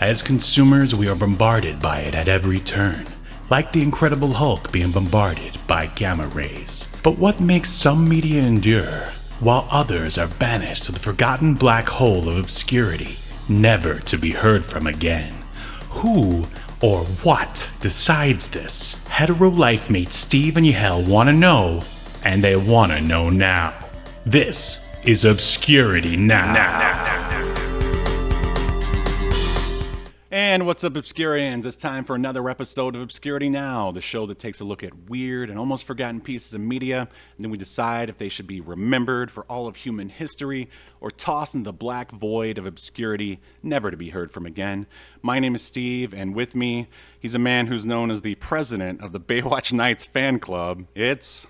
As consumers, we are bombarded by it at every turn, like the Incredible Hulk being bombarded by gamma rays. But what makes some media endure, while others are banished to the forgotten black hole of obscurity, never to be heard from again? Who or what decides this? Hetero life mates Steve and Yahel want to know, and they want to know now. This is Obscurity Now. And what's up, Obscurians? It's time for another episode of Obscurity Now, the show that takes a look at weird and almost forgotten pieces of media, and then we decide if they should be remembered for all of human history or tossed into the black void of obscurity, never to be heard from again. My name is Steve, and with me, he's a man who's known as the president of the Baywatch Nights fan club. It's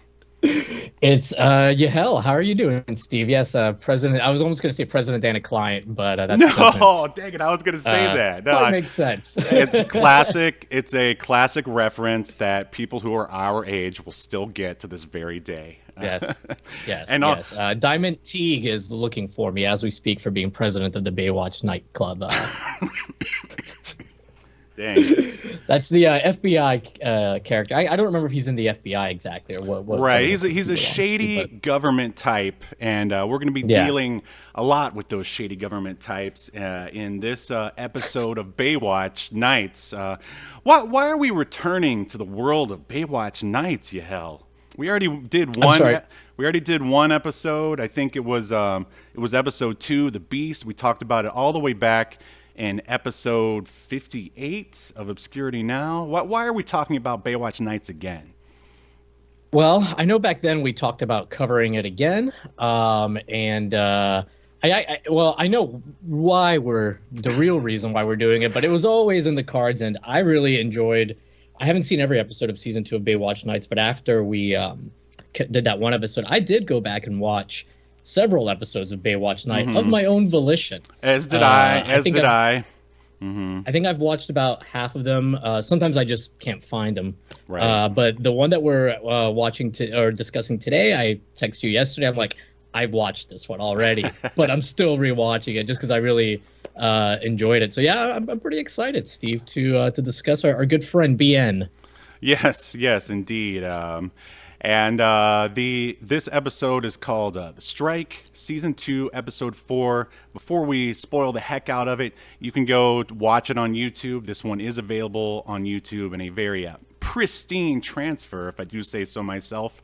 Yahel. How are you doing, Steve? Yes, president. I was almost going to say president and a client, but that no, dang it, I was going to say that. No, that makes sense. It's classic. It's a classic reference that people who are our age will still get to this very day. Yes, yes. Diamond Teague is looking for me as we speak for being president of the Baywatch Nightclub. Dang. That's the FBI character. I don't remember if he's in the FBI exactly or what. Right, he's a shady government type, and we're going to be dealing a lot with those shady government types in this episode of Baywatch Nights. Why are we returning to the world of Baywatch Nights, Yahel? We already did one. We already did one episode. I think it was episode 2, The Beast. We talked about it all the way back in episode 58 of Obscurity Now. Why are we talking about Baywatch Nights again? Well, I know back then we talked about covering it again, and I know the real reason why we're doing it, but it was always in the cards, and I really enjoyed. I haven't seen every episode of season 2 of Baywatch Nights, but after we did that one episode, I did go back and watch several episodes of Baywatch Night of my own volition. As did I. I think I've watched about half of them. Sometimes I just can't find them. Right. But the one that we're discussing today, I texted you yesterday. I'm like, I've watched this one already, but I'm still rewatching it just because I really enjoyed it. So yeah, I'm pretty excited, Steve, to discuss our good friend BN. Yes, indeed. And this episode is called The Strike, Season 2, Episode 4. Before we spoil the heck out of it, you can go watch it on YouTube. This one is available on YouTube in a very pristine transfer, if I do say so myself.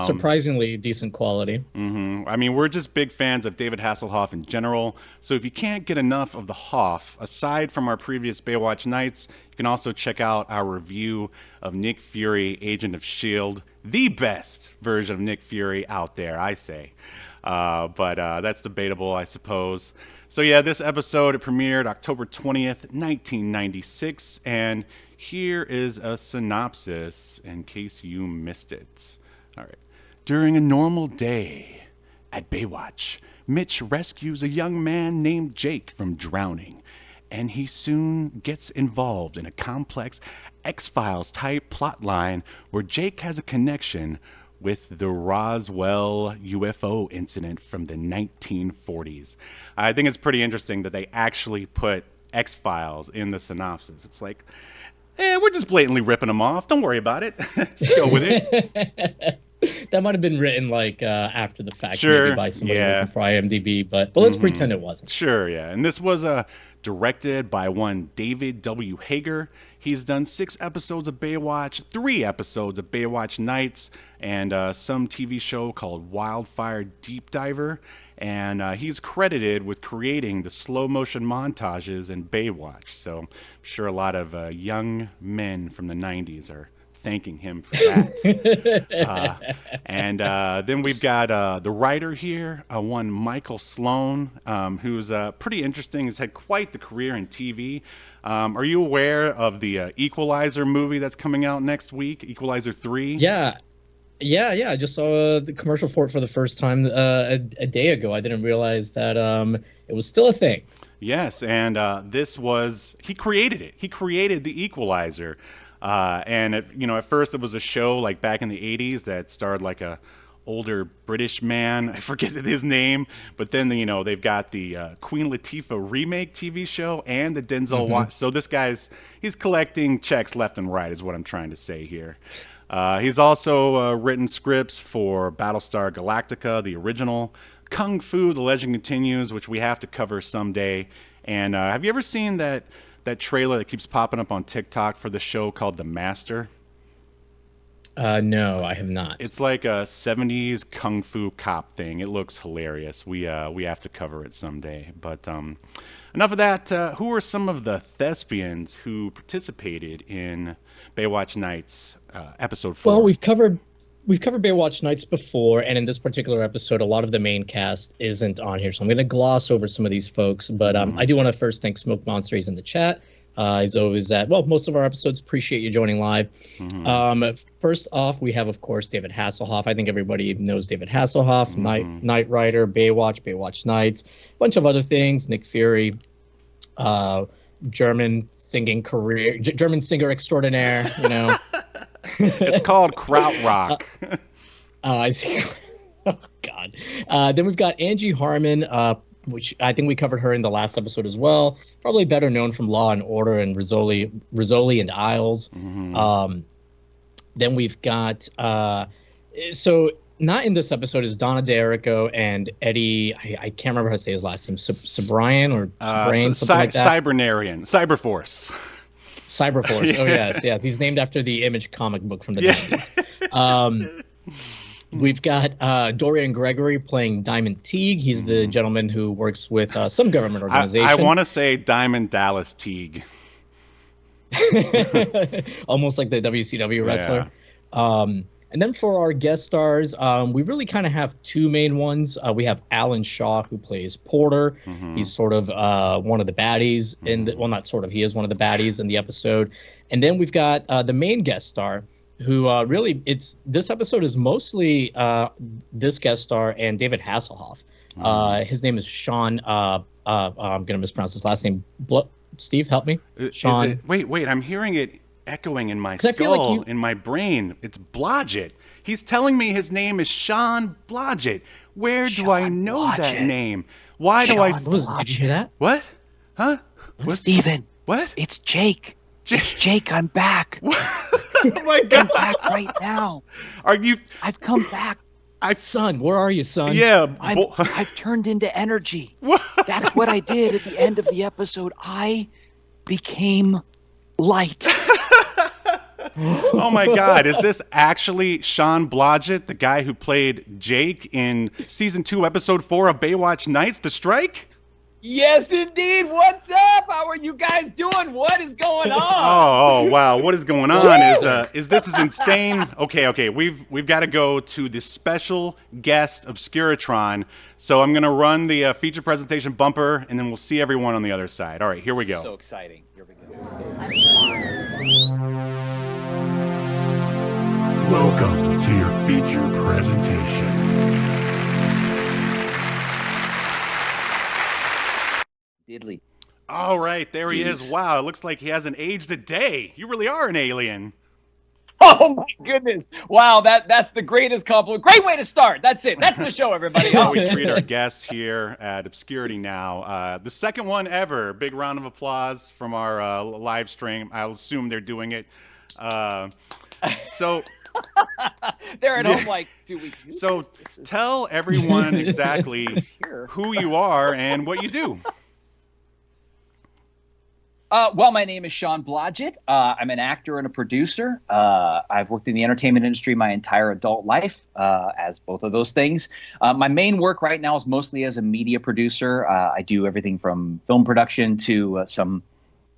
Surprisingly decent quality. I mean, we're just big fans of David Hasselhoff in general. So if you can't get enough of the Hoff, aside from our previous Baywatch Nights, you can also check out our review of Nick Fury, Agent of S.H.I.E.L.D., the best version of Nick Fury out there, I say. But that's debatable, I suppose. So yeah, this episode, it premiered October 20th, 1996. And here is a synopsis in case you missed it. All right. During a normal day at Baywatch, Mitch rescues a young man named Jake from drowning, and he soon gets involved in a complex X-Files type plotline where Jake has a connection with the Roswell UFO incident from the 1940s. I think it's pretty interesting that they actually put X-Files in the synopsis. It's like, we're just blatantly ripping them off. Don't worry about it. Just go with it. That might have been written like after the fact, maybe by somebody looking for IMDb, but let's pretend it wasn't. Sure, yeah. And this was directed by one David W. Hager. He's done 6 episodes of Baywatch, 3 episodes of Baywatch Nights, and some TV show called Wildfire Deep Diver. And he's credited with creating the slow motion montages in Baywatch. So I'm sure a lot of young men from the 90s are thanking him for that. And then we've got the writer here, one Michael Sloan, who's pretty interesting. He's had quite the career in TV. Are you aware of the Equalizer movie that's coming out next week, Equalizer 3? Yeah. I just saw the commercial for it for the first time a day ago. I didn't realize that it was still a thing. Yes, and he created it. He created the Equalizer. And at first it was a show like back in the 80s that starred like a older British man. I forget his name, but then they've got the Queen Latifah remake TV show and the Denzel. So this he's collecting checks left and right, is what I'm trying to say here. He's also written scripts for Battlestar Galactica, the original, Kung Fu: The Legend Continues, which we have to cover someday. And have you ever seen that trailer that keeps popping up on TikTok for the show called The Master? No, I have not. It's like a 70s kung fu cop thing. It looks hilarious. We have to cover it someday. But enough of that. Who are some of the thespians who participated in Baywatch Nights episode 4? Well, we've covered Baywatch Nights before, and in this particular episode, a lot of the main cast isn't on here, so I'm going to gloss over some of these folks. But I do want to first thank Smoke Monster. He's in the chat. He's always at most of our episodes. Appreciate you joining live. First off, we have, of course, David Hasselhoff. I think everybody knows David Hasselhoff, Knight Rider, Baywatch Nights, a bunch of other things. Nick Fury, German singer extraordinaire. It's called krautrock. I see. Oh God. Then we've got Angie Harmon, which I think we covered her in the last episode as well. Probably better known from Law and Order and Rizzoli and Isles. Then we've got so not in this episode is Donna D'Errico and Eddie. I can't remember how to say his last name. Sabrian or Sabrian, something like that. Cybernarian, Cyberforce. Oh yes. He's named after the Image comic book from the 90s. We've got Dorian Gregory playing Diamond Teague. He's the gentleman who works with some government organization. I want to say Diamond Dallas Teague. Almost like the WCW wrestler. Yeah. And then for our guest stars, we really kind of have two main ones. We have Alan Shaw, who plays Porter. He's sort of one of the baddies not sort of, he is one of the baddies in the episode. And then we've got the main guest star, who this episode is mostly this guest star and David Hasselhoff. His name is Sean. I'm going to mispronounce his last name. Steve, help me. Sean. Wait, I'm hearing it echoing in my skull, in my brain. It's Blodgett. He's telling me his name is Sean Blodgett. Where do I know that name? Why do I... Did you hear that? What? Huh? Steven. What? It's Jake. It's Jake. I'm back. Oh my God. I'm back right now. Are you... I've come back. Son, where are you, son? Yeah. I've turned into energy. That's what I did at the end of the episode. I became light. Oh my God. Is this actually Sean Blodgett, the guy who played Jake in season 2, episode 4 of Baywatch Nights, The Strike? Yes, indeed. What's up? How are you guys doing? What is going on? Oh, wow. What is going on? Is this is insane? Okay. We've got to go to the special guest Obscuritron. So I'm going to run the feature presentation bumper, and then we'll see everyone on the other side. All right, here we go. So exciting. Here we go. Welcome to your feature presentation. Diddly. All right, there he is. Wow, it looks like he hasn't aged a day. You really are an alien. Oh my goodness. Wow, that's the greatest compliment. Great way to start. That's it. That's the show, everybody. How we treat our guests here at Obscurity Now. The second one ever. Big round of applause from our live stream. I'll assume they're doing it. So they're at home like, do we do so this? Tell everyone exactly who you are and what you do. Well, my name is Sean Blodgett. I'm an actor and a producer. I've worked in the entertainment industry my entire adult life as both of those things. My main work right now is mostly as a media producer. I do everything from film production to some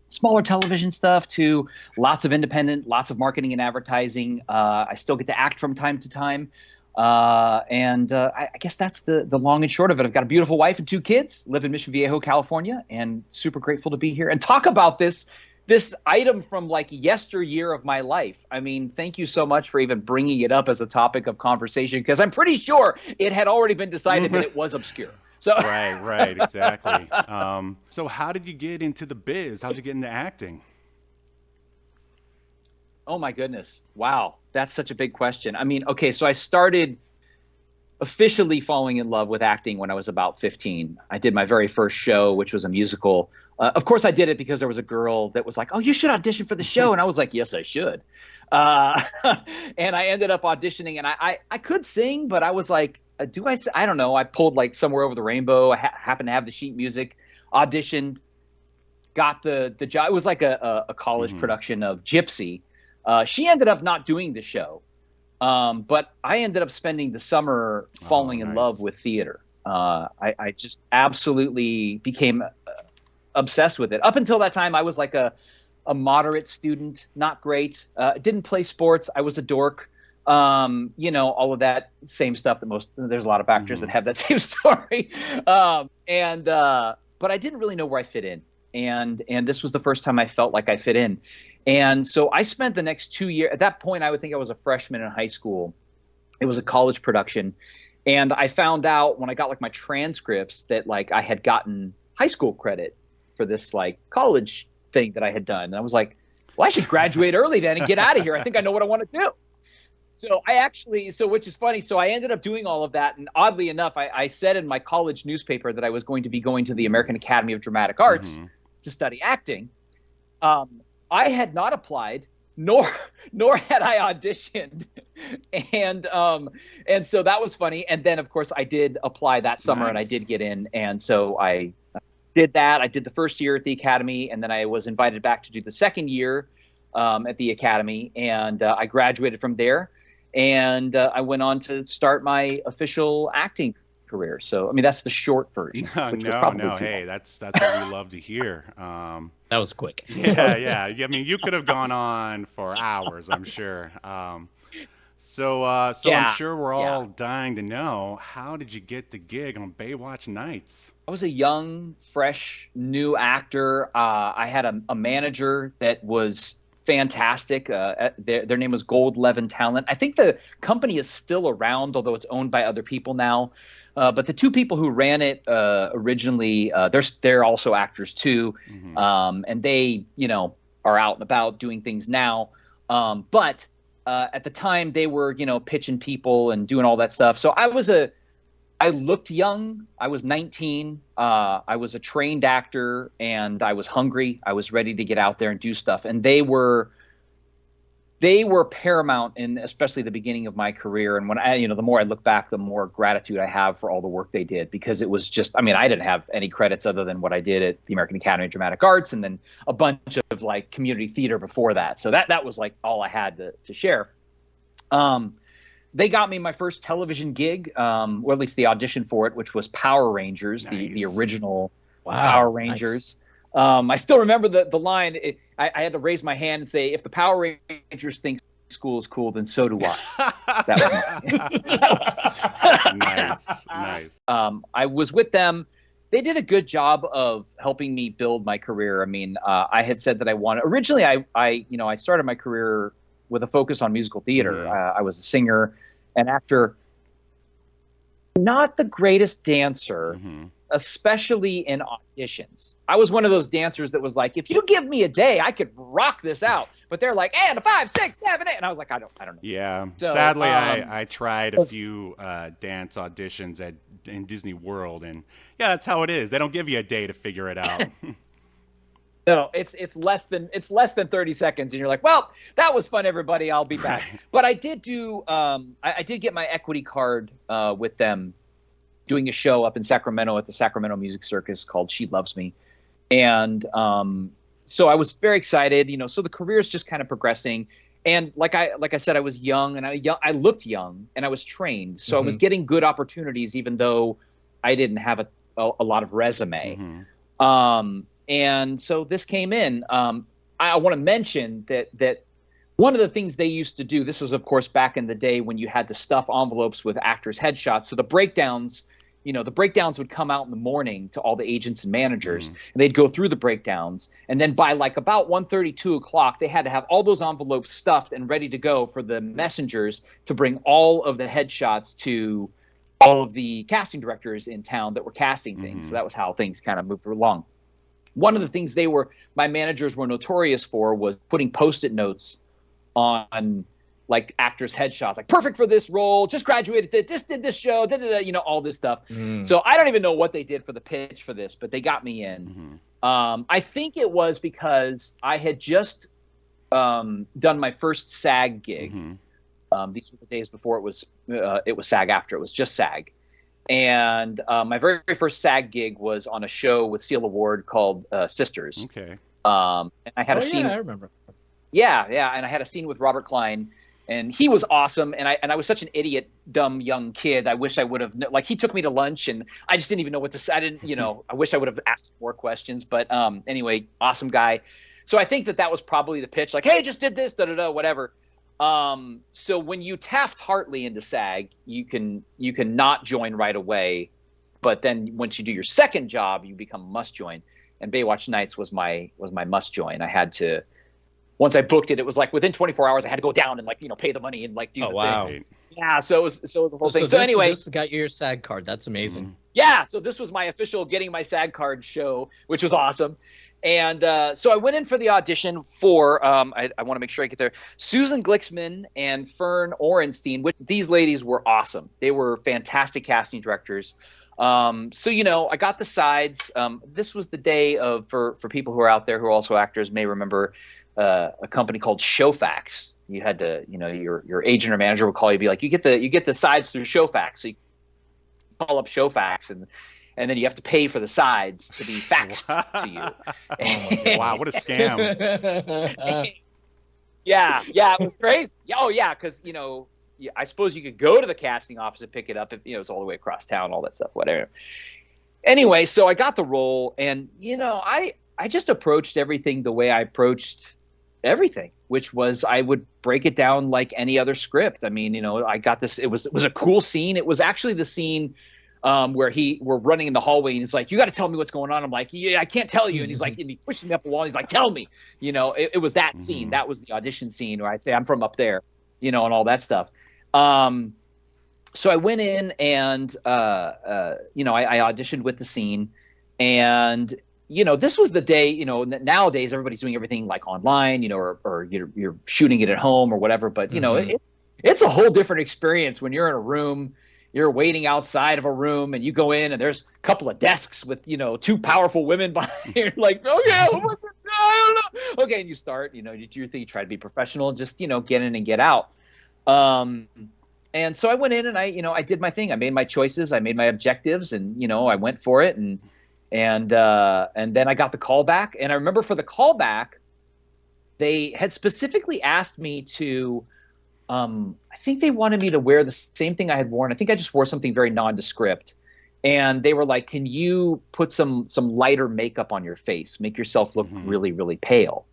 smaller television stuff to lots of independent, lots of marketing and advertising. I still get to act from time to time. I guess that's the long and short of it. I've got a beautiful wife and 2 kids, live in Mission Viejo, California, and super grateful to be here and talk about this item from like yesteryear of my life. I mean, thank you so much for even bringing it up as a topic of conversation, because I'm pretty sure it had already been decided that it was obscure. So Right, exactly. So how did you get into the biz? How did you get into acting? Oh my goodness. Wow. That's such a big question. I mean, okay, so I started officially falling in love with acting when I was about 15. I did my very first show, which was a musical. Of course, I did it because there was a girl that was like, "Oh, you should audition for the show," and I was like, "Yes, I should." Uh, and I ended up auditioning, and I could sing, but I was like, I don't know. I pulled like Somewhere Over the Rainbow. I happened to have the sheet music, auditioned, got the job. It was like a college production of Gypsy. She ended up not doing the show. But I ended up spending the summer falling in love with theater. I just absolutely became obsessed with it. Up until that time, I was like a moderate student, not great. Didn't play sports. I was a dork. All of that same stuff that there's a lot of actors that have that same story. But I didn't really know where I fit in. And this was the first time I felt like I fit in. And so I spent the next 2 years. At that point, I would think I was a freshman in high school. It was a college production. And I found out when I got like my transcripts that like I had gotten high school credit for this like college thing that I had done. And I was like, well, I should graduate early then and get out of here. I think I know what I want to do. So which is funny. So I ended up doing all of that. And oddly enough, I said in my college newspaper that I was going to be going to the American Academy of Dramatic Arts to study acting. I had not applied, nor had I auditioned. And so that was funny. And then of course I did apply that summer and I did get in. And so I did that. I did the first year at the Academy, and then I was invited back to do the second year at the Academy, and I graduated from there. And I went on to start my official acting career. So, I mean, that's the short version. Hey, that's what we love to hear. That was quick. Yeah. I mean, you could have gone on for hours, I'm sure. So I'm sure we're all dying to know, how did you get the gig on Baywatch Nights? I was a young, fresh, new actor. I had a manager that was fantastic. Their name was Gold Levin Talent. I think the company is still around, although it's owned by other people now. But the two people who ran it originally, they're also actors too, and they are out and about doing things now. But at the time, they were pitching people and doing all that stuff. So I looked young. I was 19. I was a trained actor, and I was hungry. I was ready to get out there and do stuff. And they were paramount in especially the beginning of my career. And when the more I look back, the more gratitude I have for all the work they did, because it was just, I mean, I didn't have any credits other than what I did at the American Academy of Dramatic Arts, and then a bunch of like community theater before that. So that was like all I had to share. They got me my first television gig, or at least the audition for it, which was Power Rangers, the original Power Rangers. Nice. I still remember the line. I had to raise my hand and say, if the Power Rangers think school is cool, then so do I. Nice. I was with them. They did a good job of helping me build my career. I mean, I had said that I wanted, originally I started my career with a focus on musical theater. I was a singer and actor, not the greatest dancer, especially in auditions. I was one of those dancers that was like, if you give me a day, I could rock this out. But they're like, and a 5, 6, 7, 8. And I was like, I don't know. Yeah. So, sadly, I tried a few dance auditions in Disney World, and yeah, that's how it is. They don't give you a day to figure it out. No, it's less than 30 seconds, and you're like, well, that was fun, everybody. I'll be back. Right. But I did do I did get my equity card with them, doing a show up in Sacramento at the Sacramento Music Circus called She Loves Me, and so I was very excited. So the career is just kind of progressing, and like I said, I was young, and I looked young, and I was trained, so I was getting good opportunities, even though I didn't have a lot of resume. And so this came in. I want to mention that one of the things they used to do, this was, of course, back in the day when you had to stuff envelopes with actors' headshots. So the breakdowns would come out in the morning to all the agents and managers, and they'd go through the breakdowns. And then by like about 1:30, 2 o'clock, they had to have all those envelopes stuffed and ready to go for the messengers to bring all of the headshots to all of the casting directors in town that were casting things. So that was how things kind of moved along. One of the things my managers were notorious for was putting Post-it notes on like actors' headshots, like perfect for this role, just graduated, just did this show, you know, all this stuff. So I don't even know what they did for the pitch for this, but they got me in. I think it was because I had just done my first SAG gig. These were the days before it was SAG after. It was just SAG. And my very first SAG gig was on a show with Seal Award called Sisters. Okay. And I had a scene. Yeah, I remember. Yeah, and I had a scene with Robert Klein, and he was awesome. And I was such an idiot, dumb young kid. I wish I would have like he took me to lunch, and I just didn't even know what to say. I didn't, you know. I wish I would have asked more questions. But anyway, awesome guy. So I think that was probably the pitch. Like, hey, just did this, whatever. So when you Taft-Hartley into SAG, you can not join right away, but then once you do your second job, you become must join. And Baywatch Nights was my must join. I had to, once I booked it, it was like within 24 hours I had to go down and like, you know, pay the money and like do the thing. Yeah, so it was the whole thing. So anyway, this got you your SAG card. That's amazing. Yeah, so this was my official getting my SAG card show, which was awesome. And so I went in for the audition for, I want to make sure I get there, Susan Glicksman and Fern Orenstein, which these ladies were awesome. They were fantastic casting directors. So, you know, I got the sides. This was the day of, for people who are out there who are also actors may remember a company called Showfax. You had to, you know, your agent or manager would call you, be like, you get the sides through Showfax. So you call up Showfax and then you have to pay for the sides to be faxed to you. Wow, what a scam. Yeah, it was crazy. Oh, yeah, because, you know, I suppose you could go to the casting office and pick it up if, you know, it's all the way across town, all that stuff, whatever. Anyway, so I got the role, and, you know, I just approached everything the way I approached everything, which was I would break it down like any other script. I mean, you know, I got this, it was a cool scene. It was actually the scene where we're running in the hallway and he's like, you got to tell me what's going on. I'm like, yeah, I can't tell you. And he's like, and he pushed me up a wall. And he's like, tell me, you know, it was that scene. That was the audition scene where I say, I'm from up there, you know, and all that stuff. So I went in and, you know, I auditioned with the scene, and, you know, this was the day, you know, nowadays everybody's doing everything like online, you know, or you're shooting it at home or whatever. But, you know, it's a whole different experience when you're in a room. You're waiting outside of a room and you go in and there's a couple of desks with, you know, two powerful women behind you. You're like, oh yeah, I don't know. Okay, and you start, you know, you do your thing, you try to be professional, just, you know, get in and get out. And so I went in and I did my thing. I made my choices, I made my objectives, and, you know, I went for it, and then I got the call back. And I remember for the callback, they had specifically asked me to I think they wanted me to wear the same thing I had worn. I think I just wore something very nondescript. And they were like, can you put some lighter makeup on your face, make yourself look really, really pale?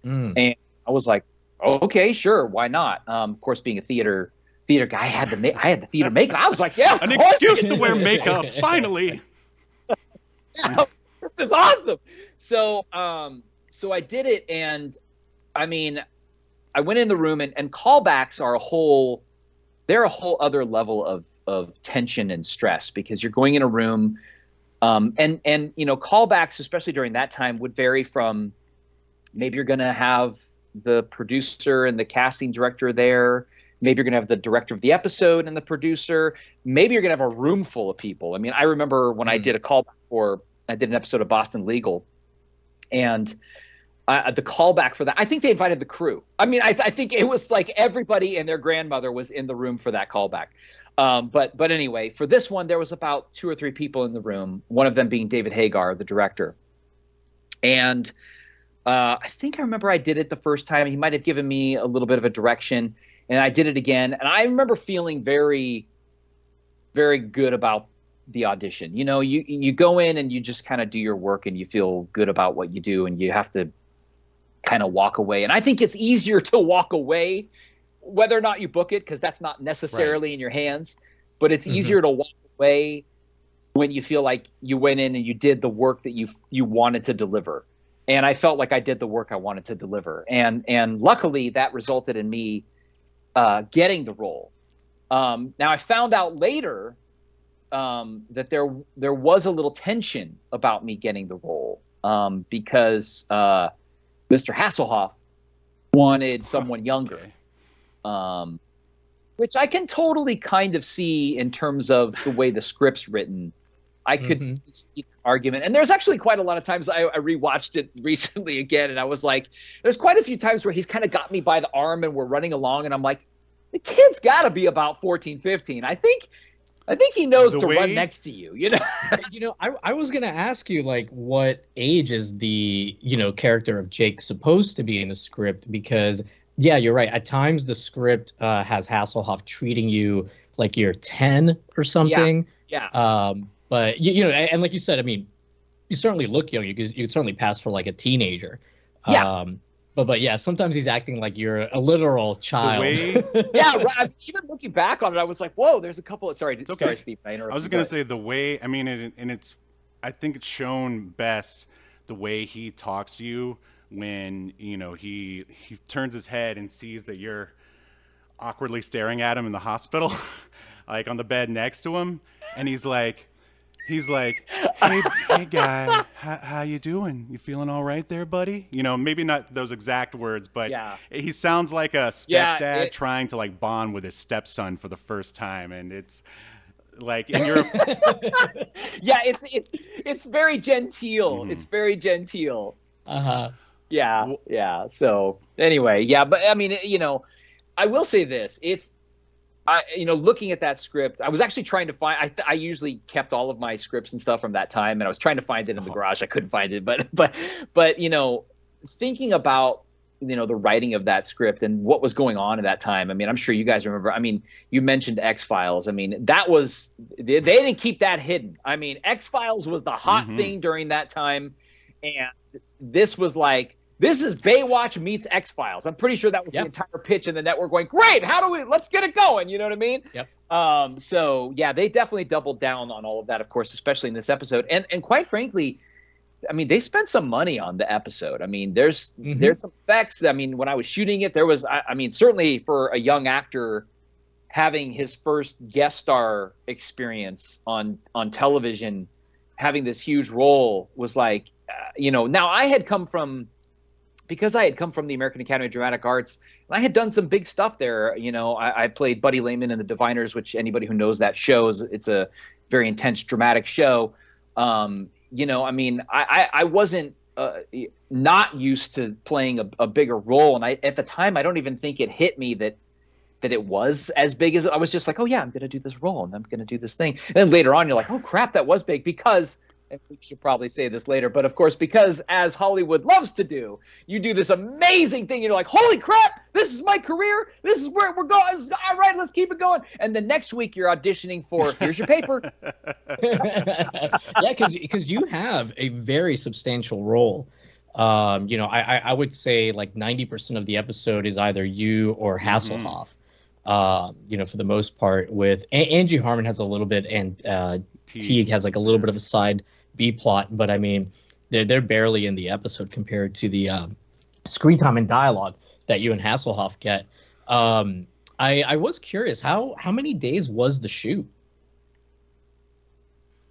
And I was like, oh, okay, sure, why not? Of course, being a theater guy, I had the theater makeup. I was like, yeah, an excuse to wear makeup, finally. Yeah, this is awesome. So I did it, and I mean, I went in the room, and callbacks are a whole other level of tension and stress, because you're going in a room, and you know, callbacks, especially during that time, would vary from, maybe you're going to have the producer and the casting director there, maybe you're going to have the director of the episode and the producer, maybe you're going to have a room full of people. I mean, I remember when I did a callback I did an episode of Boston Legal, and the callback for that, I think they invited the crew. I mean, I think it was like everybody and their grandmother was in the room for that callback. But anyway, for this one, there was about 2 or 3 people in the room, one of them being David Hagar, the director. And I think I remember I did it the first time. He might have given me a little bit of a direction, and I did it again. And I remember feeling very, very good about the audition. You know, you go in and you just kind of do your work and you feel good about what you do, and you have to kind of walk away. And I think it's easier to walk away whether or not you book it, because that's not necessarily in your hands, but it's easier to walk away when you feel like you went in and you did the work that you wanted to deliver. And I felt like I did the work I wanted to deliver. And luckily that resulted in me getting the role. Now I found out later that there was a little tension about me getting the role, because Mr. Hasselhoff wanted someone younger. which I can totally kind of see in terms of the way the script's written. I could see the argument. And there's actually quite a lot of times I rewatched it recently again, and I was like, there's quite a few times where he's kind of got me by the arm and we're running along, and I'm like, the kid's got to be about 14, 15. I think he knows to run next to you, you know? I was going to ask you, like, what age is the, character of Jake supposed to be in the script? Because, yeah, you're right. At times the script has Hasselhoff treating you like you're 10 or something. Yeah. But, and like you said, I mean, you certainly look young. You could certainly pass for, like, a teenager. Yeah. But yeah, sometimes he's acting like you're a literal child. Yeah, right. Even looking back on it, I was like, "Whoa!" There's a couple. Sorry, Steve. I was going to say the way. I mean, I think it's shown best the way he talks to you when he turns his head and sees that you're awkwardly staring at him in the hospital, like on the bed next to him, and he's like, hey guy, how you doing? You feeling all right there, buddy? Maybe not those exact words, but he sounds like a stepdad trying to like bond with his stepson for the first time, and it's like, and you're yeah, it's very genteel. Mm-hmm. It's very genteel. Yeah. So anyway, but I mean, I will say this. Looking at that script, I was actually trying to find. I usually kept all of my scripts and stuff from that time, and I was trying to find it in the garage. I couldn't find it, but thinking about the writing of that script and what was going on at that time. I mean, I'm sure you guys remember. I mean, you mentioned X-Files. I mean, that was they didn't keep that hidden. I mean, X-Files was the hot thing during that time, and this was like. This is Baywatch meets X-Files. I'm pretty sure that was the entire pitch in the network going, great, let's get it going. You know what I mean? Yep. So, yeah, they definitely doubled down on all of that, of course, especially in this episode. And quite frankly, I mean, they spent some money on the episode. I mean, there's some effects. I mean, when I was shooting it, there was, I mean, certainly for a young actor having his first guest star experience on television, having this huge role was like, now I had come from the American Academy of Dramatic Arts, and I had done some big stuff there. I played Buddy Lehman in The Diviners, which anybody who knows that show it's a very intense, dramatic show. I mean, I wasn't not used to playing a bigger role, and at the time, I don't even think it hit me that it was as big as I was just like, oh yeah, I'm going to do this role, and I'm going to do this thing. And then later on, you're like, oh crap, that was big because. And we should probably say this later, but of course, because as Hollywood loves to do, you do this amazing thing. You're like, holy crap, this is my career. This is where we're going. All right, let's keep it going. And the next week you're auditioning for, here's your paper. Yeah, because you have a very substantial role. I would say like 90% of the episode is either you or Hasselhoff. For the most part, with Angie Harmon has a little bit, and Teague has like a little bit of a side B plot, but I mean, they're barely in the episode compared to the screen time and dialogue that you and Hasselhoff get. I was curious, how many days was the shoot?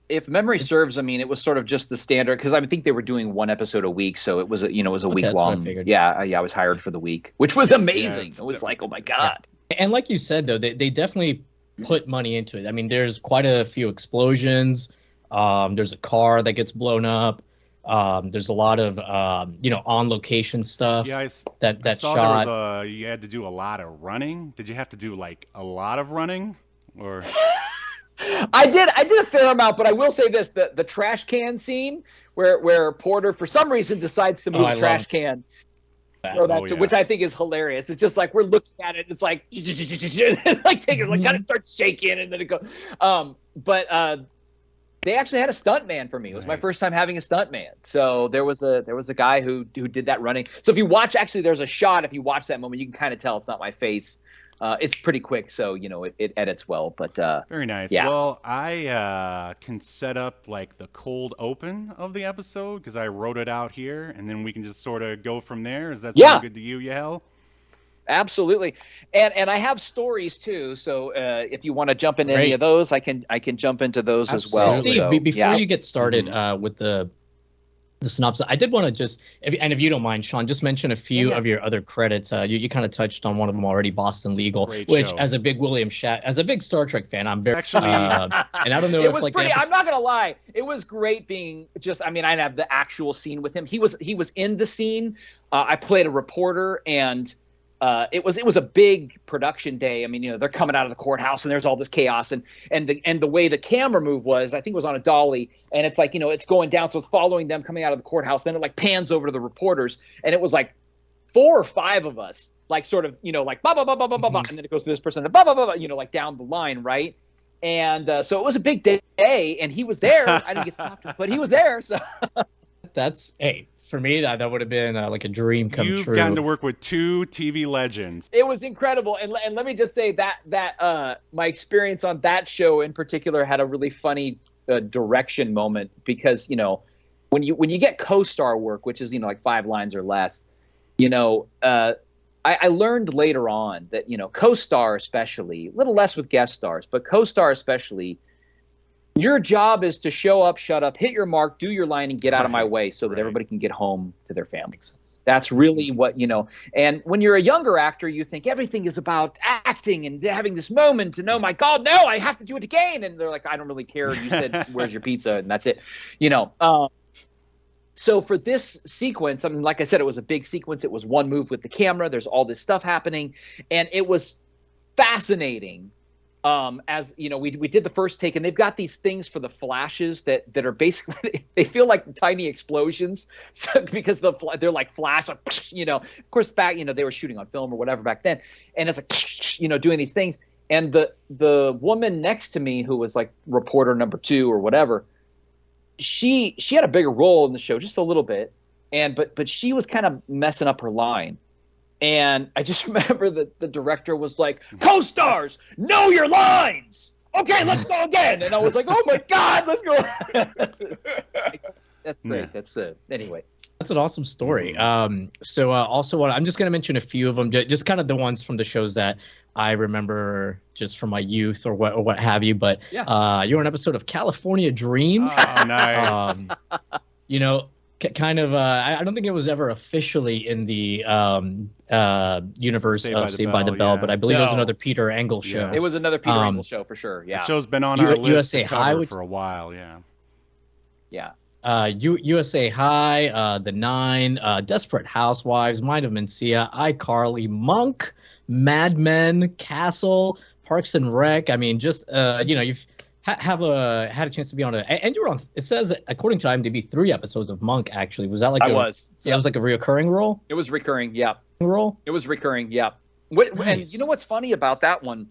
If memory serves, I mean, it was sort of just the standard, because I think they were doing one episode a week, so it was a week long. I was hired for the week, which was amazing. It was like, oh my god. Yeah. And like you said, though, they definitely put money into it. I mean, there's quite a few explosions. There's a car that gets blown up. There's a lot of on location stuff. Yeah, I saw shot. There was you had to do a lot of running. Did you have to do like a lot of running, or? I did a fair amount, but I will say this: the trash can scene where Porter for some reason decides to move a trash can. Which I think is hilarious. It's just like we're looking at it. It's like kind of starts shaking, and then it goes. But they actually had a stuntman for me. It was my first time having a stuntman. So there was a guy who did that running. So if you watch, actually, there's a shot. If you watch that moment, you can kind of tell it's not my face. It's pretty quick, so it edits well. But very nice. Yeah. Well, I can set up like the cold open of the episode because I wrote it out here, and then we can just sort of go from there. Is that sound good to you, Yahel? Absolutely, and I have stories too. So if you want to jump into any of those, I can jump into those as well. Steve, so, before you get started with the the synopsis. I did want to just, if you don't mind, Sean, just mention a few of your other credits. You kind of touched on one of them already, Boston Legal, Great which show. as a big as a big Star Trek fan, I'm very Actually, and I don't know it if was like pretty. I'm not gonna lie, it was great being just. I mean, I have the actual scene with him. He was in the scene. I played a reporter, and it was a big production day. I mean, you know, they're coming out of the courthouse and there's all this chaos, and the way the camera move was, I think it was on a dolly, and it's like, you know, it's going down, so it's following them coming out of the courthouse. Then it like pans over to the reporters, and it was like 4 or 5 of us, like sort of, you know, like blah blah blah blah blah blah, and then it goes to this person, blah blah blah, you know, like down the line, right? And so it was a big day, and he was there. I didn't get to talk to him, but he was there. So that's for me, that would have been like a dream come true. You've gotten to work with 2 TV legends. it was incredible. And let me just say that my experience on that show in particular had a really funny direction moment, because, you know, when you get co-star work, which is, you know, like 5 lines or less, you know, I learned later on that, you know, co-star especially, a little less with guest stars, but co-star especially, your job is to show up, shut up, hit your mark, do your line, and get out of my way so that everybody can get home to their families. That's really what, you know. And when you're a younger actor, you think everything is about acting and having this moment, and oh my God, no, I have to do it again. And they're like, I don't really care. You said, where's your pizza? And that's it. You know, so for this sequence, I mean, like I said, it was a big sequence. It was one move with the camera. There's all this stuff happening. And it was fascinating. As you know, we did the first take, and they've got these things for the flashes that are basically, they feel like tiny explosions, so, because they're like flash, like, you know. Of course, back, you know, they were shooting on film or whatever back then, and it's like, you know, doing these things. And the woman next to me, who was like reporter number 2 or whatever, she had a bigger role in the show, just a little bit, and but she was kind of messing up her line. And I just remember that the director was like, co-stars, know your lines. Okay, let's go again. And I was like, oh my God, let's go. That's great. Yeah. That's anyway. That's an awesome story. So also, I'm just going to mention a few of them, just kind of the ones from the shows that I remember just from my youth or what have you. But you're an episode of California Dreams. Oh, nice. You know, kind of. I don't think it was ever officially in the universe of Saved by the Bell, but I believe it was another Peter Engel show. It was another Peter Engel show for sure. Yeah, the show's been on our list USA to cover High for a while. Yeah. Yeah. USA High, The Nine, Desperate Housewives, Mind of Mencia, iCarly, Monk, Mad Men, Castle, Parks and Rec. I mean, just you know, you've had a chance to be on and you were on. It says, according to IMDb, 3 episodes of Monk. Actually, was that like it was like a reoccurring role? It was recurring. Yeah. Role. It was recurring. Yeah. Nice. And you know what's funny about that one?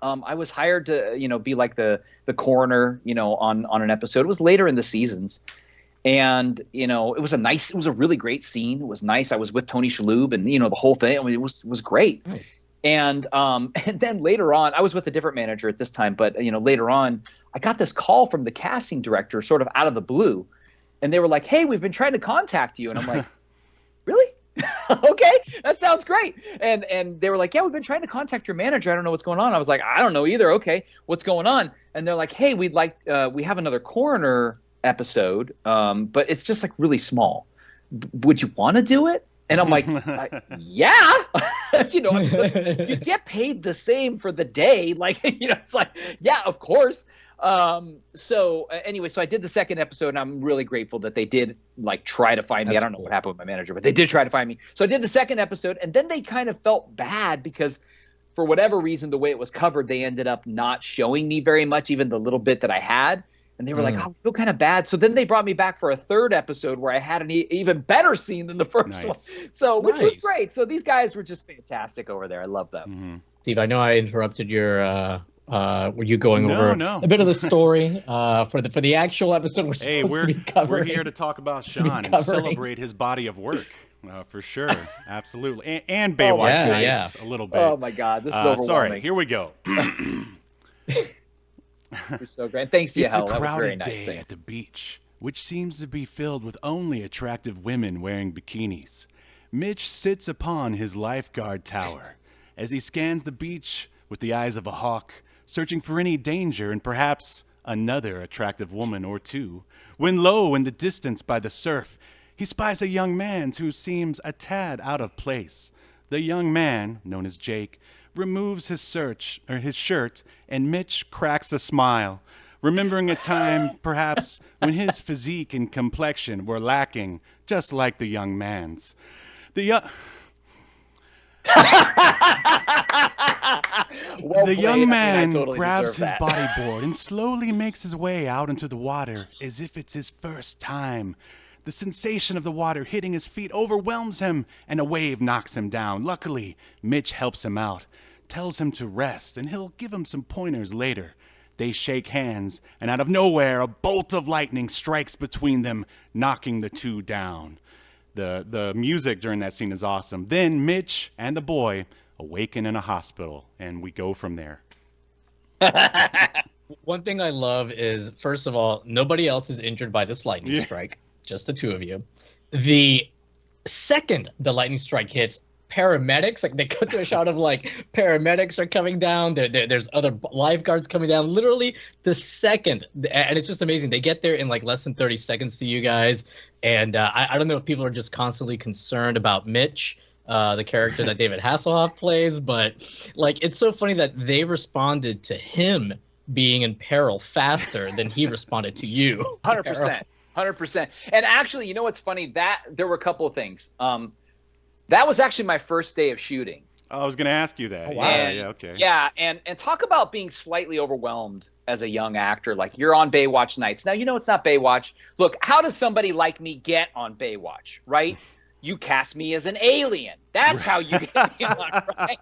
I was hired to, you know, be like the coroner, you know, on an episode. It was later in the seasons. And, you know, it was a really great scene. It was nice. I was with Tony Shalhoub and, you know, the whole thing. I mean, it was great. Nice. And then later on, I was with a different manager at this time, but, you know, later on, I got this call from the casting director sort of out of the blue. And they were like, hey, we've been trying to contact you. And I'm like, really? Okay, that sounds great. And they were like, yeah, we've been trying to contact your manager. I don't know what's going on. I was like, I don't know either. Okay, what's going on? And they're like, hey, we have another coroner episode, but it's just like really small. Would you want to do it? And I'm like, yeah, you know, you get paid the same for the day. Like, you know, it's like, yeah, of course. So anyway, so I did the second episode, and I'm really grateful that they did like try to find me. I don't know what happened with my manager, but they did try to find me. So I did the second episode, and then they kind of felt bad because for whatever reason, the way it was covered, they ended up not showing me very much, even the little bit that I had. And they were like, oh, I feel kind of bad. So then they brought me back for a third episode where I had an even better scene than the first one. So, which was great. So these guys were just fantastic over there. I love them. Mm-hmm. Steve, I know I interrupted your were you going over a bit of the story for the actual episode we're supposed to be covering? We're here to talk about Sean and celebrate his body of work. For sure. Absolutely. And Baywatch Nights a little bit. Oh, my God. This is overwhelming. Sorry. Here we go. You're so great. Thanks, Yahel. It's a that was very crowded nice. day at the beach, which seems to be filled with only attractive women wearing bikinis. Mitch sits upon his lifeguard tower as he scans the beach with the eyes of a hawk, searching for any danger and perhaps another attractive woman or two, when lo, in the distance by the surf, he spies a young man who seems a tad out of place. The young man, known as Jake, removes his shirt, and Mitch cracks a smile, remembering a time, perhaps, when his physique and complexion were lacking, just like the young man's. The young man grabs his bodyboard and slowly makes his way out into the water as if it's his first time. The sensation of the water hitting his feet overwhelms him, and a wave knocks him down. Luckily, Mitch helps him out, tells him to rest, and he'll give him some pointers later. They shake hands, and out of nowhere, a bolt of lightning strikes between them, knocking the two down. The music during that scene is awesome. Then Mitch and the boy awaken in a hospital, and we go from there. One thing I love is, first of all, nobody else is injured by this lightning strike. Just the two of you. The second the lightning strike hits, paramedics, like they cut to a shot of like paramedics are coming down. There's other lifeguards coming down. Literally the second, and it's just amazing. They get there in like less than 30 seconds to you guys. And I don't know if people are just constantly concerned about Mitch, the character that David Hasselhoff plays, but like it's so funny that they responded to him being in peril faster than he responded to you. 100%. 100%. And actually, you know what's funny? That there were a couple of things. That was actually my first day of shooting. I was going to ask you that. Oh, wow. Yeah, okay. Yeah, and talk about being slightly overwhelmed as a young actor. Like, you're on Baywatch Nights. Now, you know it's not Baywatch. Look, how does somebody like me get on Baywatch, right? You cast me as an alien. That's how you get me on, right?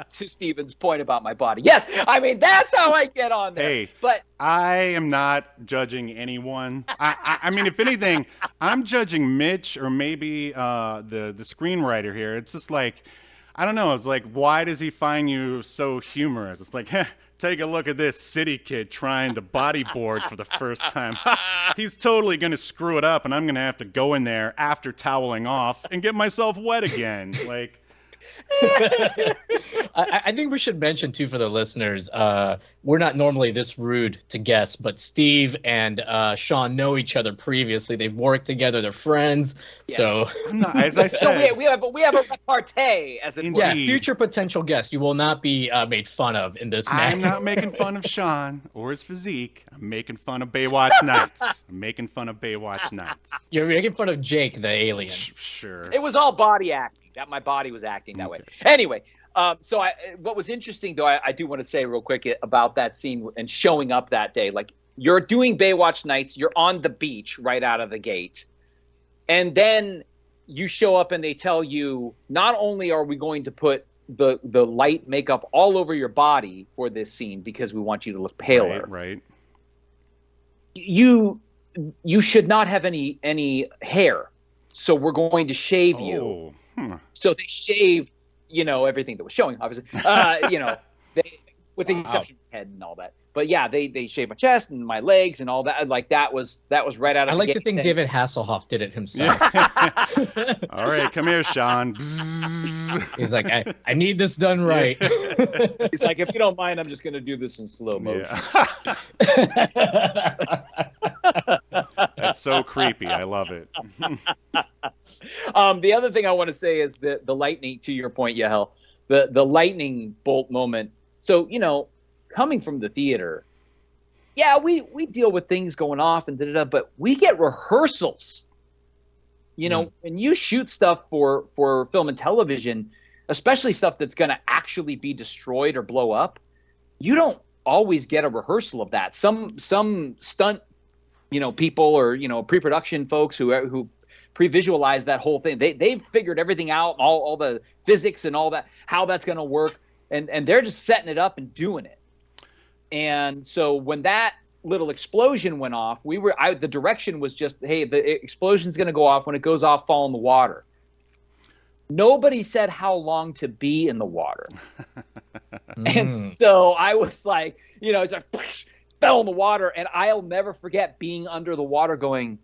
To Steven's point about my body. Yes, I mean, that's how I get on there. Hey, but I am not judging anyone. I mean, if anything, I'm judging Mitch or maybe the screenwriter here. It's just like, I don't know. It's like, why does he find you so humorous? It's like, take a look at this city kid trying to bodyboard for the first time. He's totally going to screw it up, and I'm going to have to go in there after toweling off and get myself wet again. Like, I think we should mention too for the listeners, we're not normally this rude to guests, but Steve and Sean know each other previously. They've worked together, they're friends. Yes. So I'm not, as I said, so we have a repartee as it were. Yeah, future potential guest. You will not be made fun of in this manner. I'm not making fun of Sean or his physique. I'm making fun of Baywatch Nights. I'm making fun of Baywatch Nights. You're making fun of Jake, the alien. Sure. It was all body acting. That my body was acting that way. Anyway, so what was interesting, though, I do want to say real quick about that scene and showing up that day. Like, you're doing Baywatch Nights, you're on the beach right out of the gate, and then you show up and they tell you, not only are we going to put the light makeup all over your body for this scene because we want you to look paler. Right. You should not have any hair, so we're going to shave you. So they shaved, everything that was showing, obviously, they, with the exception of head and all that. But yeah, they shaved my chest and my legs and all that. Like that was right out of. I like to think David Hasselhoff did it himself. All right, come here, Sean. He's like, I need this done right. He's like, if you don't mind, I'm just going to do this in slow motion. Yeah. That's so creepy. I love it. The other thing I want to say is the lightning, to your point, Yahel, the lightning bolt moment. So, coming from the theater, yeah, we deal with things going off and da-da-da, but we get rehearsals. When you shoot stuff for film and television, especially stuff that's going to actually be destroyed or blow up, you don't always get a rehearsal of that. Some stunt, people or, pre-production folks who pre-visualize that whole thing. They've figured everything out, all the physics and all that, how that's going to work. And they're just setting it up and doing it. And so when that little explosion went off, the direction was just, hey, the explosion's going to go off. When it goes off, fall in the water. Nobody said how long to be in the water. And so I was like, it's like, fell in the water. And I'll never forget being under the water going,